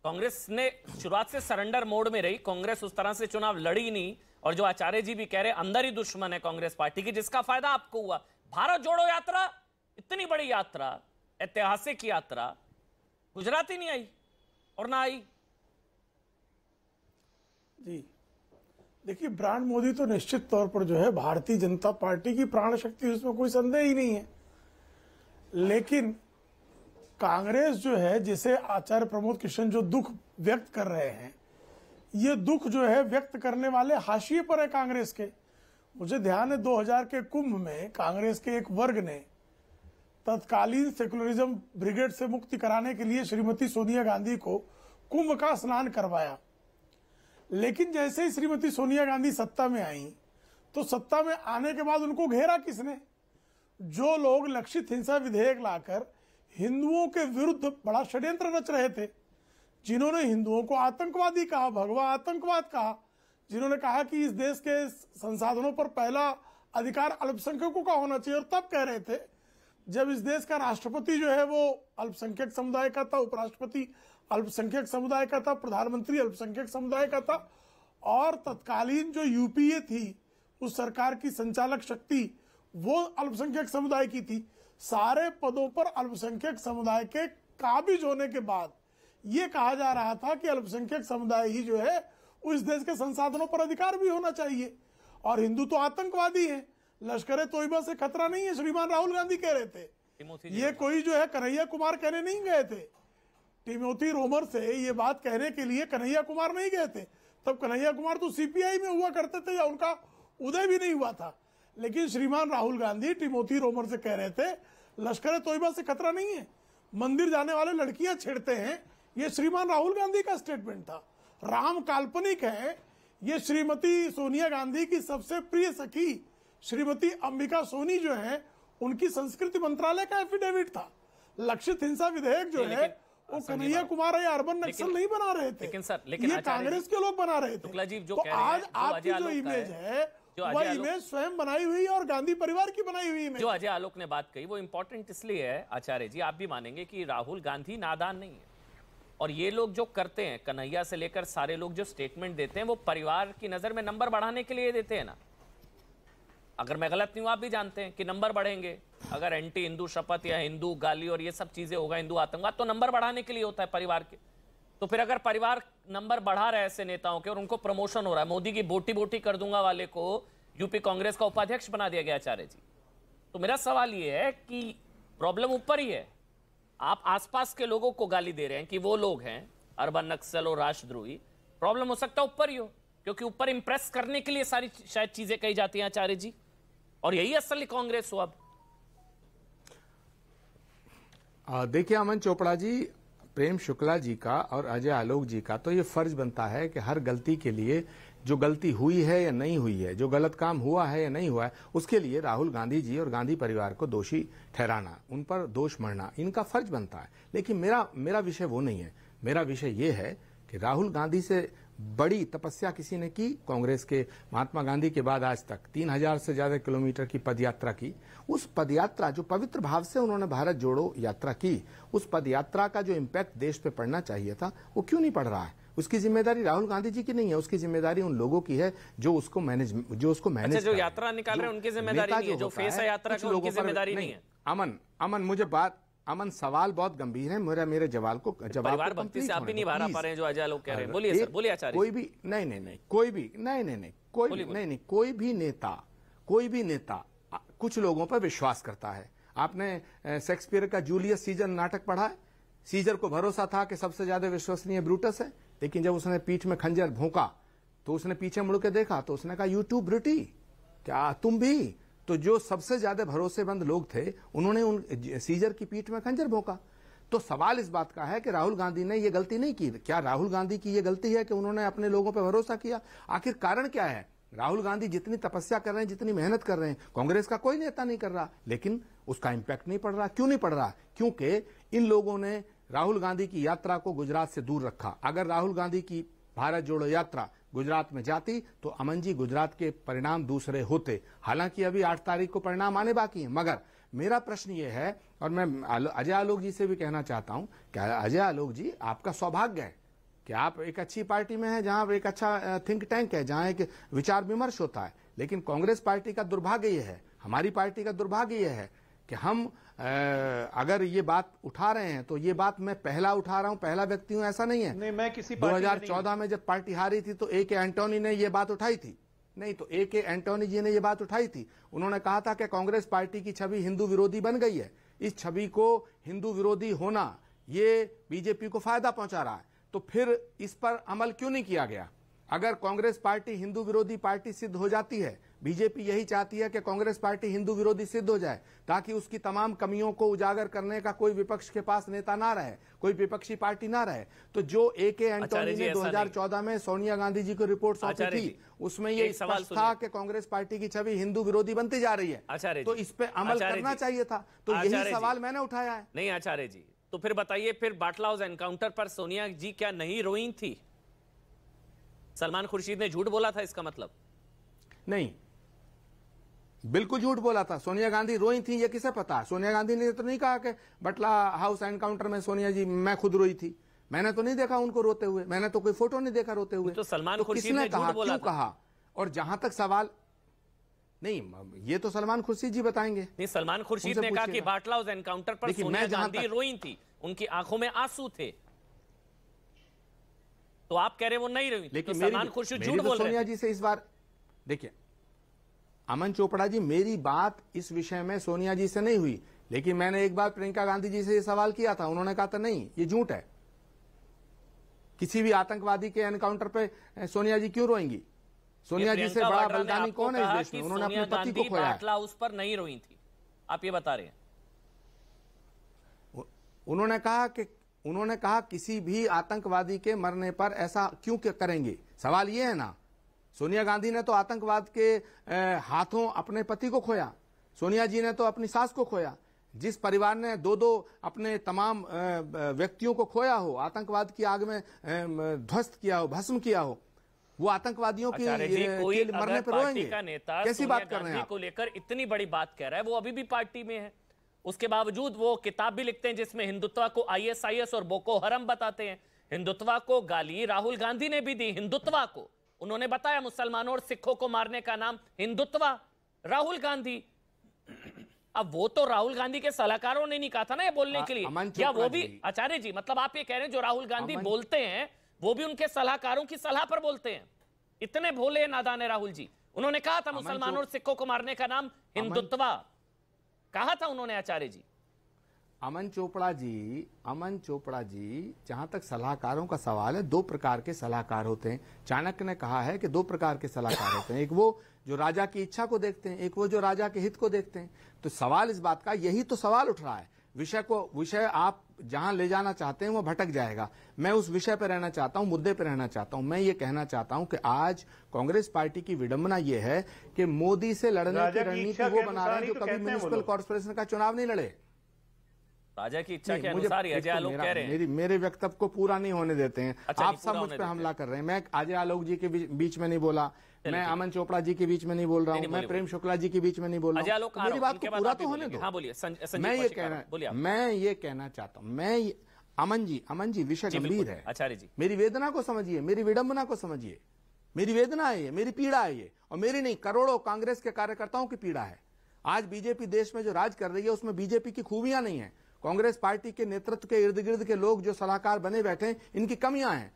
कांग्रेस ने शुरुआत से सरेंडर मोड में रही, कांग्रेस उस तरह से चुनाव लड़ी नहीं, और जो आचार्य जी भी कह रहे अंदर ही दुश्मन है कांग्रेस पार्टी की, जिसका फायदा आपको हुआ। भारत जोड़ो यात्रा, इतनी बड़ी यात्रा, ऐतिहासिक यात्रा, गुजरात ही नहीं आई और ना आई। जी देखिए, ब्रांड मोदी तो निश्चित तौर पर जो है भारतीय जनता पार्टी की प्राण शक्ति, उसमें कोई संदेह ही नहीं है। लेकिन कांग्रेस जो है, जिसे आचार्य प्रमोद कृष्ण जो दुख व्यक्त कर रहे हैं, ये दुख जो है व्यक्त करने वाले हाशिए पर है कांग्रेस के। मुझे ध्यान है 2000 के कुंभ में कांग्रेस के एक वर्ग ने तत्कालीन सेकुलरिज्म ब्रिगेड से मुक्ति कराने के लिए श्रीमती सोनिया गांधी को कुंभ का स्नान करवाया। लेकिन जैसे ही श्रीमती सोनिया गांधी सत्ता में आई तो सत्ता में आने के बाद उनको घेरा किसने? जो लोग लक्षित हिंसा विधेयक लाकर हिंदुओं के विरुद्ध बड़ा षड्यंत्र रच रहे थे, जिन्होंने हिंदुओं को आतंकवादी कहा, भगवा आतंकवाद कहा, जिन्होंने कहा कि इस देश के संसाधनों पर पहला अधिकार अल्पसंख्यकों का होना चाहिए, और तब कह रहे थे जब इस देश का राष्ट्रपति जो है वो अल्पसंख्यक समुदाय का था, उपराष्ट्रपति अल्पसंख्यक समुदाय का था, प्रधानमंत्री अल्पसंख्यक समुदाय का था, और तत्कालीन जो यूपीए थी उस सरकार की संचालक शक्ति वो अल्पसंख्यक समुदाय की थी। सारे पदों पर अल्पसंख्यक समुदाय के काबिज होने के बाद ये कहा जा रहा था कि अल्पसंख्यक समुदाय ही जो है उस देश के संसाधनों पर अधिकार भी होना चाहिए, और हिंदू तो आतंकवादी है, लश्कर तोयबा से खतरा नहीं है, श्रीमान राहुल गांधी कह रहे थे। ये कोई जो है कन्हैया कुमार कहने नहीं गए थे, टिमोथी रोमर से ये बात कहने के लिए कन्हैया कुमार नहीं गए थे। तब कन्हैया कुमार तो सीपीआई में हुआ करते थे या उनका उदय भी नहीं हुआ था, लेकिन श्रीमान राहुल गांधी टिमोथी रोमर से कह रहे थे लश्कर तोयबा से खतरा नहीं है, मंदिर जाने वाले लड़कियां छेड़ते हैं, ये श्रीमान राहुल गांधी का स्टेटमेंट था। राम काल्पनिक है, ये श्रीमती सोनिया गांधी की सबसे प्रिय सखी श्रीमती अंबिका सोनी जो है उनकी संस्कृति मंत्रालय का एफिडेविट था। लक्षित हिंसा विधेयक जो है वो कन्हैया कुमार या अर्बन नक्सल नहीं बना रहे थे, लेकिन ये कांग्रेस के लोग बना रहे थे। तो आज आपकी जो इमेज है वह इमेज स्वयं बनाई हुई और गांधी परिवार की बनाई हुई इमेज। जो अजय आलोक ने बात कही वो इंपॉर्टेंट इसलिए है आचार्य जी, आप भी मानेंगे कि राहुल गांधी नादान नहीं है, और ये लोग जो करते हैं, कन्हैया से लेकर सारे लोग जो स्टेटमेंट देते हैं वो परिवार की नजर में नंबर बढ़ाने के लिए देते हैं ना। अगर मैं गलत नहीं हूं, आप भी जानते हैं कि नंबर बढ़ेंगे अगर एंटी हिंदू शपथ या हिंदू गाली और ये सब चीजें होगा, हिंदू आतंकवाद, तो नंबर बढ़ाने के लिए होता है परिवार के। तो फिर अगर परिवार नंबर बढ़ा रहे ऐसे नेताओं के और उनको प्रमोशन हो रहा है, मोदी की बोटी बोटी कर दूंगा वाले को यूपी कांग्रेस का उपाध्यक्ष बना दिया गया आचार्य जी, तो मेरा सवाल ये है कि प्रॉब्लम ऊपर ही है। आप आसपास के लोगों को गाली दे रहे हैं कि वो लोग हैं अर्बन नक्सल और राष्ट्रद्रोही, प्रॉब्लम हो सकता है ऊपर ही हो, क्योंकि ऊपर इंप्रेस करने के लिए सारी शायद चीजें कही जाती हैं आचार्य जी, और यही असली कांग्रेस हो। अब देखिए अमन चोपड़ा जी, प्रेम शुक्ला जी का और अजय आलोक जी का तो ये फर्ज बनता है कि हर गलती के लिए, जो गलती हुई है या नहीं हुई है, जो गलत काम हुआ है या नहीं हुआ है, उसके लिए राहुल गांधी जी और गांधी परिवार को दोषी ठहराना, उन पर दोष मढ़ना इनका फर्ज बनता है। लेकिन मेरा विषय वो नहीं है। मेरा विषय ये है कि राहुल गांधी से बड़ी तपस्या किसी ने की कांग्रेस के, महात्मा गांधी के बाद आज तक 3000 से ज्यादा किलोमीटर की पदयात्रा की। उस पदयात्रा, जो पवित्र भाव से उन्होंने भारत जोड़ो यात्रा की, उस पदयात्रा का जो इम्पैक्ट देश पे पड़ना चाहिए था वो क्यों नहीं पड़ रहा है? उसकी जिम्मेदारी राहुल गांधी जी की नहीं है, उसकी जिम्मेदारी उन लोगों की है जो उसको मैनेज अच्छा, जो यात्रा निकाल रहे हैं उनकी जिम्मेदारी नहीं है, जो फेस है यात्रा की उनकी जिम्मेदारी नहीं है। अमन मुझे अमन सवाल बहुत गंभीर है, मेरे जवाब परिवार भक्ति से आप भी नहीं भरा पा रहे हैं जो अजय लोग कह रहे हैं। बोलिए सर, बोलिए आचार्य। कोई भी कोई भी नेता कुछ लोगों पर विश्वास करता है। आपने शेक्सपियर का जूलियस सीजर नाटक पढ़ा है? सीजर को भरोसा था कि सबसे ज्यादा विश्वसनीय ब्रूटस है, लेकिन जब उसने पीठ में खंजर भोंका तो उसने पीछे मुड़ के देखा तो उसने कहा यू टू ब्रूटी, क्या तुम भी? तो जो सबसे ज्यादा भरोसेमंद लोग थे उन्होंने उन सीजर की पीठ में खंजर भोंका। तो सवाल इस बात का है कि राहुल गांधी ने ये गलती नहीं की। क्या राहुल गांधी की ये गलती है कि उन्होंने अपने लोगों पर भरोसा किया? आखिर कारण क्या है? राहुल गांधी जितनी तपस्या कर रहे हैं, जितनी मेहनत कर रहे हैं, कांग्रेस का कोई नेता नहीं कर रहा, लेकिन उसका इंपैक्ट नहीं पड़ रहा। क्यों नहीं पड़ रहा? क्योंकि इन लोगों ने राहुल गांधी की यात्रा को गुजरात से दूर रखा। अगर राहुल गांधी की भारत जोड़ो यात्रा गुजरात में जाती तो अमन जी गुजरात के परिणाम दूसरे होते। हालांकि अभी 8 तारीख को परिणाम आने बाकी हैं, मगर मेरा प्रश्न ये है, और मैं अजय आलोक जी से भी कहना चाहता हूं कि अजय आलोक जी, आपका सौभाग्य है कि आप एक अच्छी पार्टी में हैं, जहां एक अच्छा थिंक टैंक है, जहां एक विचार विमर्श होता है। लेकिन कांग्रेस पार्टी का दुर्भाग्य यह है, हमारी पार्टी का दुर्भाग्य यह है कि हम अगर ये बात उठा रहे हैं तो ये बात मैं पहला उठा रहा हूं, पहला व्यक्ति हूं, ऐसा नहीं है। नहीं, मैं किसी 2014 में जब पार्टी हारी थी तो ए.के. एंटोनी ने ये बात उठाई थी। नहीं तो ए.के. एंटोनी जी ने ये बात उठाई थी। उन्होंने कहा था कि कांग्रेस पार्टी की छवि हिंदू विरोधी बन गई है, इस छवि को हिंदू विरोधी होना ये बीजेपी को फायदा पहुंचा रहा है। तो फिर इस पर अमल क्यों नहीं किया गया? अगर कांग्रेस पार्टी हिंदू विरोधी पार्टी सिद्ध हो जाती है, बीजेपी यही चाहती है कि कांग्रेस पार्टी हिंदू विरोधी सिद्ध हो जाए, ताकि उसकी तमाम कमियों को उजागर करने का कोई विपक्ष के पास नेता ना रहे, कोई विपक्षी पार्टी ना रहे। तो जो AK एंटोनी ने 2014 में सोनिया गांधी जी को रिपोर्ट सौंपी थी, उसमें ये स्पष्ट था कि कांग्रेस पार्टी की छवि हिंदू विरोधी बनती जा रही है, तो इस पे अमल करना चाहिए था। तो यही सवाल मैंने उठाया है। नहीं आचार्य जी, तो फिर बताइए, फिर बाटला हाउस एनकाउंटर पर सोनिया जी क्या नहीं रोई थी? सलमान खुर्शीद ने झूठ बोला था, इसका मतलब? नहीं, बिल्कुल झूठ बोला था। सोनिया गांधी रोई थी, ये किसे पता? सोनिया गांधी ने तो नहीं कहा कि बाटला हाउस एनकाउंटर में सोनिया जी मैं खुद रोई थी। मैंने तो नहीं देखा उनको रोते हुए, मैंने तो कोई फोटो नहीं देखा रोते हुए। तो सलमान खुर्शीद ने कहा, क्यों कहा? और जहां तक सवाल नहीं, ये तो सलमान खुर्शीद जी बताएंगे। नहीं, सलमान खुर्शीद ने कहा कि बाटला हाउस एनकाउंटर पर सोनिया गांधी रोई थी, उनकी आंखों में आंसू थे। तो आप कह रहे वो नहीं रोई, लेकिन तो सलमान खुर्शीद झूठ बोल रहे हैं। सोनिया जी से इस बार देखिए, अमन चोपड़ा जी, मेरी बात इस विषय में सोनिया जी से नहीं हुई, लेकिन मैंने एक बार प्रियंका गांधी जी से ये सवाल किया था, उन्होंने कहा था नहीं, ये झूठ है। किसी भी आतंकवादी के एनकाउंटर पे सोनिया जी क्यों रोएंगी? सोनिया जी से बड़ा बलिदानी कौन है इस देश में? उन्होंने अपने पति को खोया। बाटला हाउस पर नहीं रोई थी, आप ये बता रहे हैं? उन्होंने कहा किसी भी आतंकवादी के मरने पर ऐसा क्यों करेंगे? सवाल ये है ना। सोनिया गांधी ने तो आतंकवाद के हाथों अपने पति को खोया, सोनिया जी ने तो अपनी सास को खोया। जिस परिवार ने दो अपने तमाम व्यक्तियों को खोया हो, आतंकवाद की आग में ध्वस्त किया हो, भस्म किया हो, वो आतंकवादियों की मरने पर रोएंगे? का नेता कैसी बात कर रहे हैं आप? को लेकर इतनी बड़ी बात कह रहा है, वो अभी भी पार्टी में है, उसके बावजूद वो किताब भी लिखते हैं जिसमें हिंदुत्व को ISIS और बोको हरम बताते हैं। हिंदुत्व को गाली राहुल गांधी ने भी दी, हिंदुत्व को उन्होंने बताया मुसलमानों और सिखों को मारने का नाम हिंदुत्व, राहुल गांधी। अब वो तो राहुल गांधी के सलाहकारों ने नहीं कहा था ना ये बोलने के लिए, क्या वो भी? आचार्य जी, मतलब आप ये कह रहे हैं जो राहुल गांधी बोलते हैं वो भी उनके सलाहकारों की सलाह पर बोलते हैं? इतने भोले नादान है राहुल जी। उन्होंने कहा था मुसलमानों और सिखों को मारने का नाम हिंदुत्व, कहा था उन्होंने आचार्य जी। अमन चोपड़ा जी, जहां तक सलाहकारों का सवाल है, दो प्रकार के सलाहकार होते हैं। चाणक्य ने कहा है कि दो प्रकार के सलाहकार होते हैं, एक वो जो राजा की इच्छा को देखते हैं, एक वो जो राजा के हित को देखते हैं। तो सवाल इस बात का, यही तो सवाल उठ रहा है। विषय आप जहां ले जाना चाहते हैं वो भटक जाएगा। मैं उस विषय पर रहना चाहता हूं, मुद्दे पर रहना चाहता हूं। मैं ये कहना चाहता हूं कि आज कांग्रेस पार्टी की विडंबना ये है कि मोदी से लड़ने की रणनीति वो बना रहे हैं जो कभी म्युनिसिपल कॉर्पोरेशन का चुनाव नहीं लड़े। राजा की इच्छा के अनुसार अजय आलोक कह रहे हैं। मेरे वक्तव्य को पूरा नहीं होने देते हैं। अच्छा, आप सब मुझ पर हमला कर रहे हैं। मैं अजय आलोक जी के बीच में नहीं बोला, मैं अमन चोपड़ा जी के बीच में नहीं बोल रहा हूँ, मैं प्रेम शुक्ला जी के बीच में नहीं बोल रहा हूँ। मेरी बात को पूरा तो होने दो। मैं ये कहना चाहता हूँ, अमन जी विषय गंभीर है। आचार्य जी, मेरी वेदना को समझिए, मेरी विडंबना को समझिए। मेरी वेदना है ये, मेरी पीड़ा है ये, और मेरी नहीं, करोड़ों कांग्रेस के कार्यकर्ताओं की पीड़ा है। आज बीजेपी देश में जो राज कर रही है उसमें बीजेपी की खूबियां नहीं है। कांग्रेस पार्टी के नेतृत्व के इर्द गिर्द के लोग जो सलाहकार बने बैठे हैं, इनकी कमियां हैं।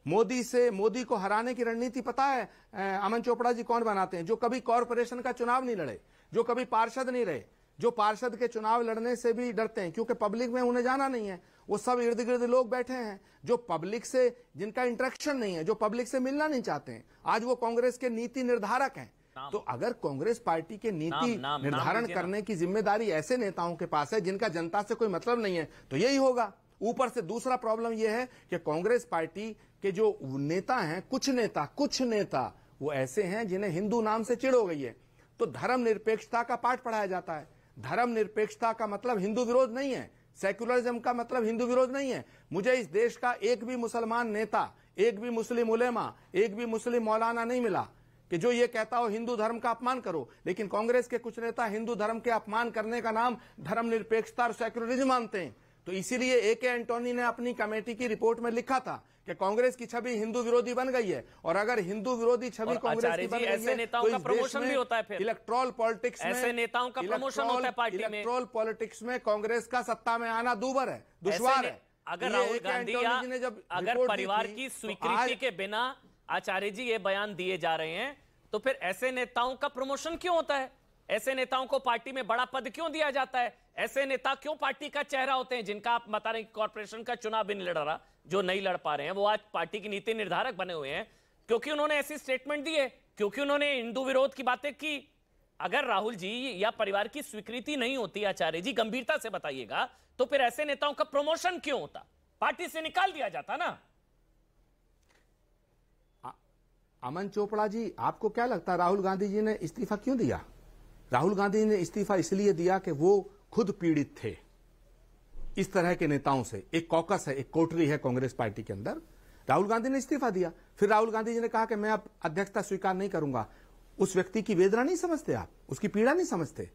मोदी को हराने की रणनीति पता है अमन चोपड़ा जी कौन बनाते हैं? जो कभी कॉरपोरेशन का चुनाव नहीं लड़े, जो कभी पार्षद नहीं रहे, जो पार्षद के चुनाव लड़ने से भी डरते हैं क्योंकि पब्लिक में उन्हें जाना नहीं है। वो सब इर्द गिर्द लोग बैठे हैं जो पब्लिक से, जिनका इंटरेक्शन नहीं है, जो पब्लिक से मिलना नहीं चाहते हैं। आज वो कांग्रेस के नीति निर्धारक हैं। तो अगर कांग्रेस पार्टी के नीति निर्धारण करने की जिम्मेदारी ऐसे नेताओं के पास है जिनका जनता से कोई मतलब नहीं है, तो यही होगा। ऊपर से दूसरा प्रॉब्लम यह है कि कांग्रेस पार्टी के जो नेता हैं, कुछ नेता वो ऐसे हैं जिन्हें हिंदू नाम से चिढ़ हो गई है। तो धर्म निरपेक्षता का पाठ पढ़ाया जाता है। धर्म निरपेक्षता का मतलब हिंदू विरोध नहीं है, सेक्युलरिज्म का मतलब हिंदू विरोध नहीं है। मुझे इस देश का एक भी मुसलमान नेता, एक भी मुस्लिम उलेमा, एक भी मुस्लिम मौलाना नहीं मिला कि जो ये कहता हो हिंदू धर्म का अपमान करो। लेकिन कांग्रेस के कुछ नेता हिंदू धर्म के अपमान करने का नाम धर्म निरपेक्षता और सेक्युलरिज्म मानते हैं। तो इसीलिए AK एंटोनी ने अपनी कमेटी की रिपोर्ट में लिखा था कि कांग्रेस की छवि हिंदू विरोधी बन गई है। और अगर हिंदू विरोधी छवि कांग्रेस की बन गई है तो इस देश में इलेक्ट्रल पॉलिटिक्स में, ऐसे नेताओं का प्रमोशन होता है पार्टी में। इलेक्ट्रल पॉलिटिक्स में कांग्रेस का सत्ता में आना दूभर है, दुश्वार है। अगर राहुल गांधी ने जब अगर परिवार की स्वीकृति के बिना आचार्य जी ये बयान दिए जा रहे हैं, तो फिर ऐसे नेताओं का प्रमोशन क्यों होता है? ऐसे नेताओं को पार्टी में बड़ा पद क्यों दिया जाता है? ऐसे नेता क्यों पार्टी का चेहरा होते हैं? जिनका आप बता रहे हैं कॉर्पोरेशन का चुनाव भी नहीं लड़ रहा, जो नहीं लड़ पा रहे हैं, वो आज पार्टी की नीति निर्धारक बने हुए हैं क्योंकि उन्होंने ऐसी स्टेटमेंट दी है क्योंकि उन्होंने हिंदू विरोध की बातें की। अगर राहुल जी या परिवार की स्वीकृति नहीं होती, आचार्य जी गंभीरता से बताइएगा, तो फिर ऐसे नेताओं का प्रमोशन क्यों होता? पार्टी से निकाल दिया जाता ना। अमन चोपड़ा जी, आपको क्या लगता है राहुल गांधी जी ने इस्तीफा क्यों दिया? राहुल गांधी ने इस्तीफा इसलिए दिया कि वो खुद पीड़ित थे इस तरह के नेताओं से। एक कॉकस है, एक कोटरी है कांग्रेस पार्टी के अंदर। राहुल गांधी ने इस्तीफा दिया, फिर राहुल गांधी जी ने कहा कि मैं अब अध्यक्षता स्वीकार नहीं करूंगा। उस व्यक्ति की वेदना नहीं समझते आप, उसकी पीड़ा नहीं समझते।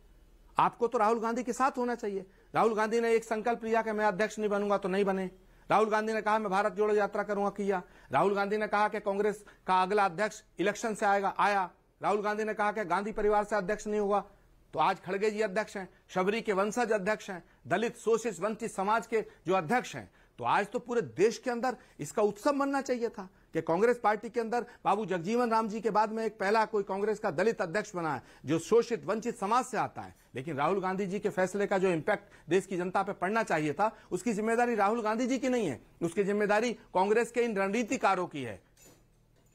आपको तो राहुल गांधी के साथ होना चाहिए। राहुल गांधी ने एक संकल्प लिया कि मैं अध्यक्ष नहीं बनूंगा तो नहीं बने। राहुल गांधी ने कहा मैं भारत जोड़ो यात्रा करूंगा, किया। राहुल गांधी ने कहा कि कांग्रेस का अगला अध्यक्ष इलेक्शन से आएगा, आया। राहुल गांधी ने कहा कि गांधी परिवार से अध्यक्ष नहीं होगा, तो आज खड़गे जी अध्यक्ष हैं, शबरी के वंशज अध्यक्ष हैं, दलित शोषित वंचित समाज के जो अध्यक्ष हैं। तो आज तो पूरे देश के अंदर इसका उत्सव मनना चाहिए था कि कांग्रेस पार्टी के अंदर बाबू जगजीवन राम जी के बाद में एक पहला कोई कांग्रेस का दलित अध्यक्ष बना है जो शोषित वंचित समाज से आता है। लेकिन राहुल गांधी जी के फैसले का जो इम्पैक्ट देश की जनता पे पड़ना चाहिए था, उसकी जिम्मेदारी राहुल गांधी जी की नहीं है, उसकी जिम्मेदारी कांग्रेस के इन रणनीतिकारों की है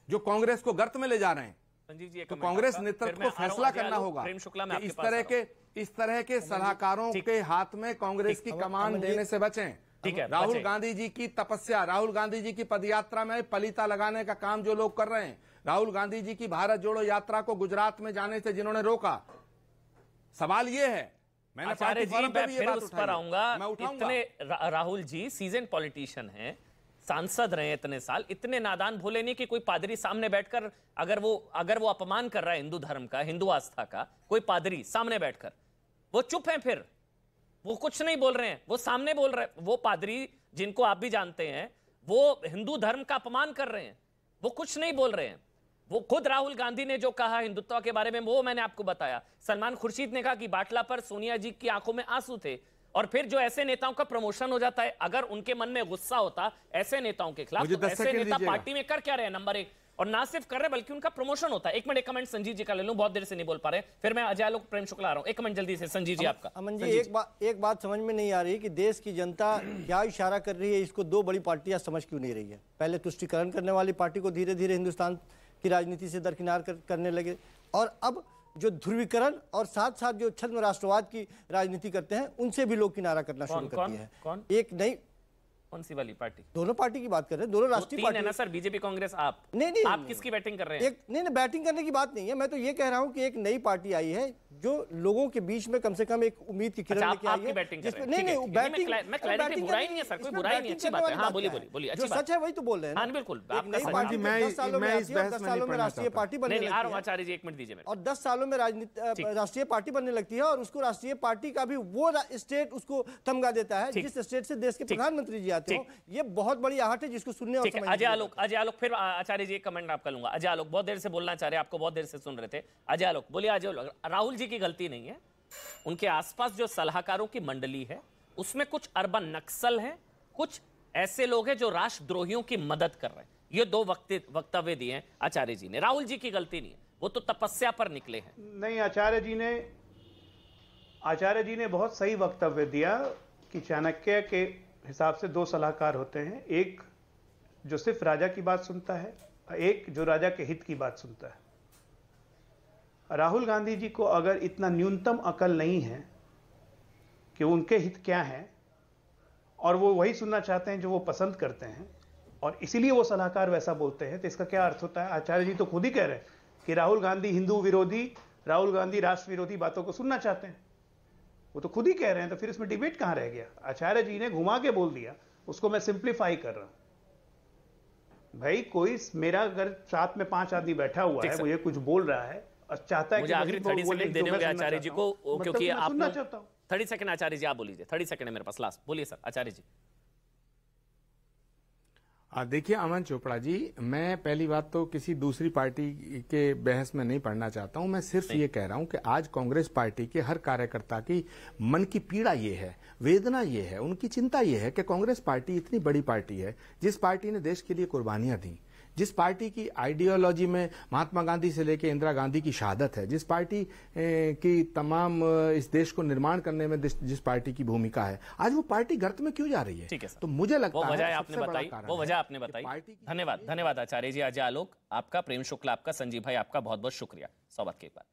जो कांग्रेस को गर्त में ले जा रहे हैं। तो कांग्रेस नेतृत्व को फैसला करना होगा कि इस तरह के सलाहकारों के हाथ में कांग्रेस की कमान देने से बचें। ठीक है, राहुल गांधी जी की तपस्या, राहुल गांधी जी की पदयात्रा में पलीता लगाने का काम जो लोग कर रहे हैं, राहुल गांधी जी की भारत जोड़ो यात्रा को गुजरात में जाने से जिन्होंने रोका, सवाल ये है, मैंने आचार्य जी मैं फिर उस पर आऊंगा। इतने राहुल जी सीजन पॉलिटिशियन हैं, सांसद रहे इतने साल, इतने नादान भोले नहीं कि कोई पादरी सामने बैठकर अगर वो अपमान कर रहा है हिंदू धर्म का, हिंदू आस्था का, कोई पादरी सामने बैठकर वो चुप है, फिर वो कुछ नहीं बोल रहे हैं, वो सामने बोल रहे हैं। वो पादरी जिनको आप भी जानते हैं वो हिंदू धर्म का अपमान कर रहे हैं, वो कुछ नहीं बोल रहे हैं। वो खुद राहुल गांधी ने जो कहा हिंदुत्व के बारे में वो मैंने आपको बताया। सलमान खुर्शीद ने कहा कि बाटला पर सोनिया जी की आंखों में आंसू थे। और फिर जो ऐसे नेताओं का प्रमोशन हो जाता है, अगर उनके मन में गुस्सा होता ऐसे नेताओं के खिलाफ, तो ऐसे नेता पार्टी में कर क्या रहे हैं? नंबर 1, और ना सिर्फ कर रहे बल्कि उनका प्रमोशन होता है। एक मिनट, एक कमेंट संजीव जी का ले लूं, बहुत देर से नहीं बोल पा रहे, फिर मैं अजय आलोक प्रेम शुक्ला आ रहा हूं। एक कमेंट जल्दी से संजीव जी आपका। अमन जी, एक बात समझ में नहीं आ रही कि देश की जनता क्या इशारा कर रही है, इसको दो बड़ी पार्टियां समझ क्यों नहीं रही है। पहले तुष्टीकरण करने वाली पार्टी को धीरे धीरे हिंदुस्तान की राजनीति से दरकिनार करने लगे, और अब जो ध्रुवीकरण और साथ साथ जो छद्म राष्ट्रवाद की राजनीति करते हैं उनसे भी लोग किनारा करना शुरू कर दिए हैं। एक नई कौन सी वाली पार्टी? दोनों पार्टी की बात कर रहे हैं, दोनों राष्ट्रीय पार्टी है ना सर, बीजेपी कांग्रेस। आप नहीं आप किसकी बैटिंग कर रहे हैं? नहीं, बैटिंग करने की बात नहीं है, मैं तो ये कह रहा हूं कि एक नई पार्टी आई है जो लोगों के बीच में कम से कम एक उम्मीद की किरण लेके आई है। नहीं, बैटिंग मैं क्लैरिटी, बुराई नहीं है सर, कोई बुराई नहीं, अच्छी बात है। हाँ बोलिए बोलिए, जो सच है वही तो बोल रहे हैं। हाँ बिल्कुल, नई पार्टी 10 सालों में राष्ट्रीय पार्टी बनने लगती है। आचार्य जी 1 मिनट दीजिए, और 10 सालों में राष्ट्रीय पार्टी बनने लगती है, और उसको राष्ट्रीय पार्टी का भी वो स्टेट उसको तमगा देता है जिस स्टेट से देश के प्रधानमंत्री जी आते हो। ये बहुत बड़ी आहट है जिसको सुनने और समझने। अजय आलोक फिर आचार्य जी एक कमेंट आपका लूंगा। अजय आलोक बहुत देर से बोलना चाह रहे हैं, आपको बहुत देर से सुन रहे थे। अजय आलोक बोलिए। अजय आलोक, राहुल जी की गलती नहीं है, उनके आसपास जो सलाहकारों की मंडली है उसमें कुछ अर्बन नक्सल हैं, कुछ ऐसे लोग हैं जो राष्ट्रद्रोहियों की मदद कर रहे हैं। ये दो वक्तव्य दिए हैं आचार्य जी ने। राहुल जी की गलती नहीं है, वो तो तपस्या पर निकले हैं। नहीं, आचार्य जी ने बहुत सही वक्तव्य दिया कि चाणक्य के हिसाब से 2 सलाहकार होते हैं, एक जो सिर्फ राजा की बात सुनता है, एक जो राजा के हित की बात सुनता है। राहुल गांधी जी को अगर इतना न्यूनतम अकल नहीं है कि उनके हित क्या हैं, और वो वही सुनना चाहते हैं जो वो पसंद करते हैं, और इसीलिए वो सलाहकार वैसा बोलते हैं, तो इसका क्या अर्थ होता है? आचार्य जी तो खुद ही कह रहे हैं कि राहुल गांधी हिंदू विरोधी, राहुल गांधी राष्ट्र विरोधी बातों को सुनना चाहते हैं, वो तो खुद ही कह रहे हैं, तो फिर इसमें डिबेट कहां रह गया? आचार्य जी ने घुमा के बोल दिया, उसको मैं सिंप्लीफाई कर रहा हूं। भाई कोई मेरा अगर साथ में 5 आदमी बैठा हुआ है, मुझे कुछ बोल रहा है और चाहता है कि आखिरी 30 सेकंड देने होंगे आचार्य जी को, क्योंकि आप 30 सेकंड आचार्य जी आप बोलिए, 30 सेकंड है मेरे पास लास्ट, बोलिए सर आचार्य जी। देखिए अमन चोपड़ा जी, मैं पहली बात तो किसी दूसरी पार्टी के बहस में नहीं पढ़ना चाहता हूं, मैं सिर्फ ये कह रहा हूं कि आज कांग्रेस पार्टी के हर कार्यकर्ता की मन की पीड़ा ये है, वेदना ये है, उनकी चिंता ये है कि कांग्रेस पार्टी इतनी बड़ी पार्टी है जिस पार्टी ने देश के लिए कुर्बानियां दी, जिस पार्टी की आइडियोलॉजी में महात्मा गांधी से लेकर इंदिरा गांधी की शहादत है, जिस पार्टी की तमाम इस देश को निर्माण करने में जिस पार्टी की भूमिका है, आज वो पार्टी गर्त में क्यों जा रही है? ठीक है, तो मुझे लगता है वो वजह आपने बताई। धन्यवाद आचार्य जी, अजय आलोक आपका, प्रेम शुक्ला आपका, संजीव भाई आपका बहुत बहुत शुक्रिया। 100 बात के बाद